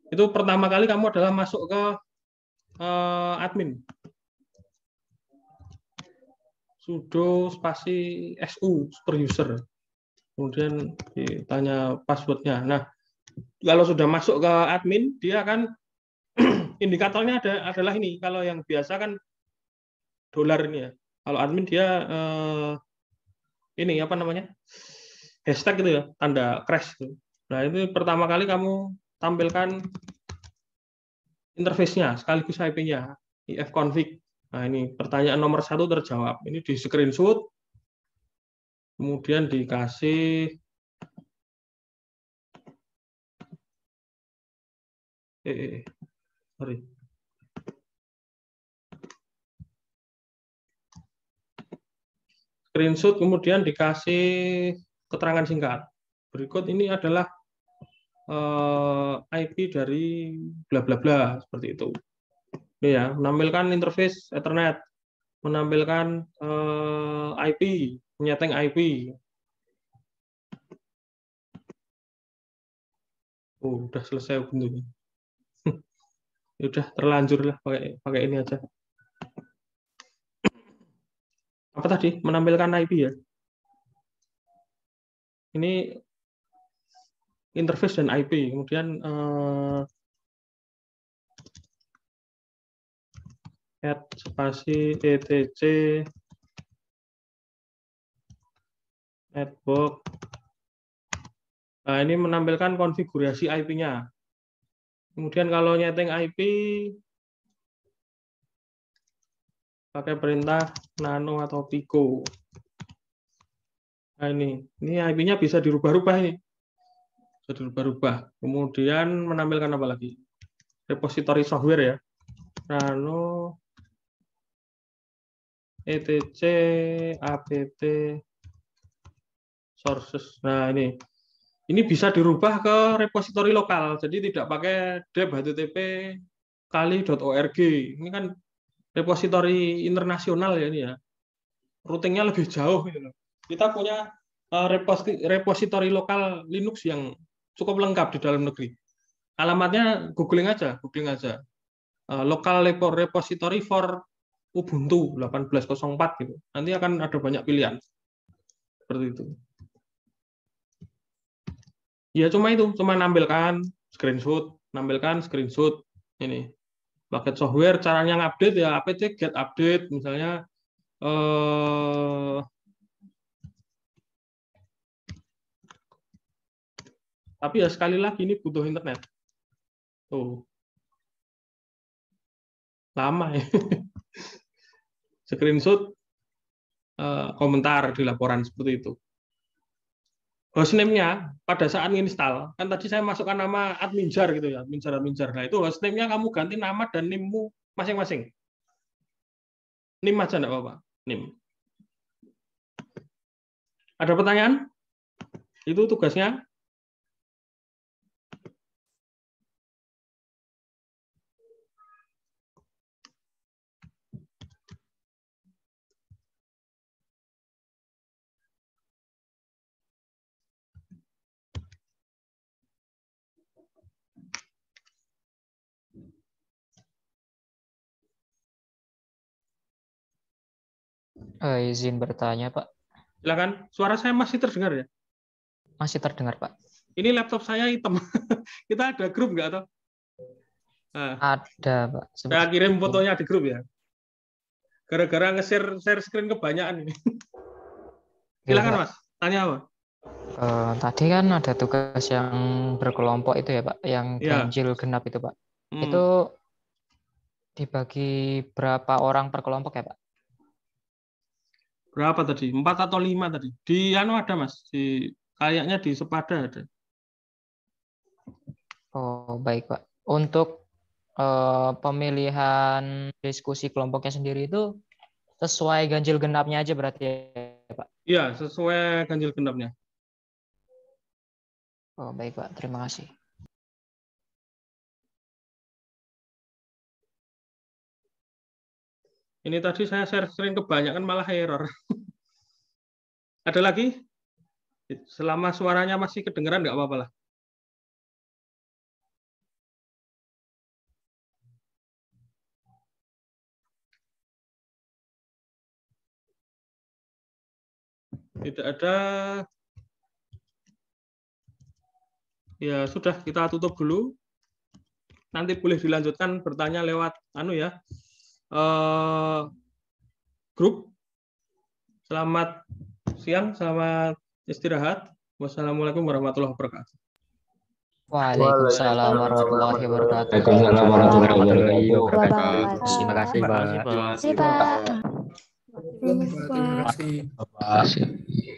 Itu pertama kali kamu adalah masuk ke admin. Sudo spasi su super user. Kemudian ditanya passwordnya. Nah, kalau sudah masuk ke admin, dia akan indikatornya adalah ini. Kalau yang biasa kan dolar ini ya. Kalau admin dia ini apa namanya? Hashtag gitu ya, tanda crash gitu. Nah, itu pertama kali kamu tampilkan interface-nya sekaligus IP-nya, ifconfig. Nah, ini pertanyaan nomor 1 terjawab. Ini di screenshot, kemudian dikasih sorry. Screenshot, kemudian dikasih keterangan singkat. Berikut ini adalah IP dari bla bla bla, seperti itu. Ini ya, menampilkan interface Ethernet, menampilkan IP, menyeting IP. Oh, udah selesai Ubuntu. Udah terlanjur lah pakai ini aja. Apa tadi? Menampilkan IP ya. Ini interface dan IP. Kemudian add spasi etc network. Nah, ini menampilkan konfigurasi IP-nya. Kemudian kalau nyeting IP pakai perintah nano atau pico. Nah, ini IP-nya bisa dirubah-rubah ini. Bisa dirubah-rubah. Kemudian menampilkan apa lagi? Repository software ya. Nano etc apt sources. Nah, ini bisa dirubah ke repository lokal. Jadi tidak pakai deb http kali.org. Ini kan repository internasional ya ini ya. Routingnya lebih jauh gitu loh. Kita punya repository lokal Linux yang cukup lengkap di dalam negeri. Alamatnya googling aja. Local repository for Ubuntu 18.04 gitu. Nanti akan ada banyak pilihan. Seperti itu. Ya cuma nampilkan screenshot ini. Paket software caranya ngupdate ya apt get update misalnya tapi ya sekali lagi ini butuh internet. Tuh. Lama ya. Screenshot komentar di laporan seperti itu. Hostname-nya pada saat install, kan tadi saya masukkan nama admin jar gitu ya, admin jar. Nah, itu hostname-nya kamu ganti nama dan NIM-mu masing-masing. NIM aja enggak apa-apa, NIM. Ada pertanyaan? Itu tugasnya.
Izin bertanya, Pak.
Silakan. Suara saya masih terdengar ya?
Masih terdengar, Pak.
Ini laptop saya hitam. Kita ada grup nggak, toh? Nah,
Ada, Pak.
saya kirim fotonya di grup ya. Gara-gara nge-share screen kebanyakan ini. Silakan, Mas. Tanya apa?
Tadi kan ada tugas yang berkelompok itu ya, Pak, yang ganjil genap itu, Pak. Itu dibagi berapa orang per kelompok ya, Pak?
Berapa tadi? 4 atau 5 tadi? Di ada, Mas. Kayaknya di Sepada ada.
Oh, baik, Pak. Untuk pemilihan diskusi kelompoknya sendiri itu sesuai ganjil genapnya aja berarti ya, Pak?
Iya, sesuai ganjil genapnya.
Oh, baik, Pak. Terima kasih.
Ini tadi saya share screen kebanyakan malah error. Ada lagi? Selama suaranya masih kedengeran nggak apa-apa lah. Tidak ada. Ya sudah, kita tutup dulu. Nanti boleh dilanjutkan bertanya lewat grup. Selamat siang, selamat istirahat. Wassalamualaikum warahmatullahi wabarakatuh.
Waalaikumsalam warahmatullahi wabarakatuh.
Waalaikumsalam warahmatullahi wabarakatuh. Terima kasih, Pak.
Terima kasih, Pak.
Terima kasih.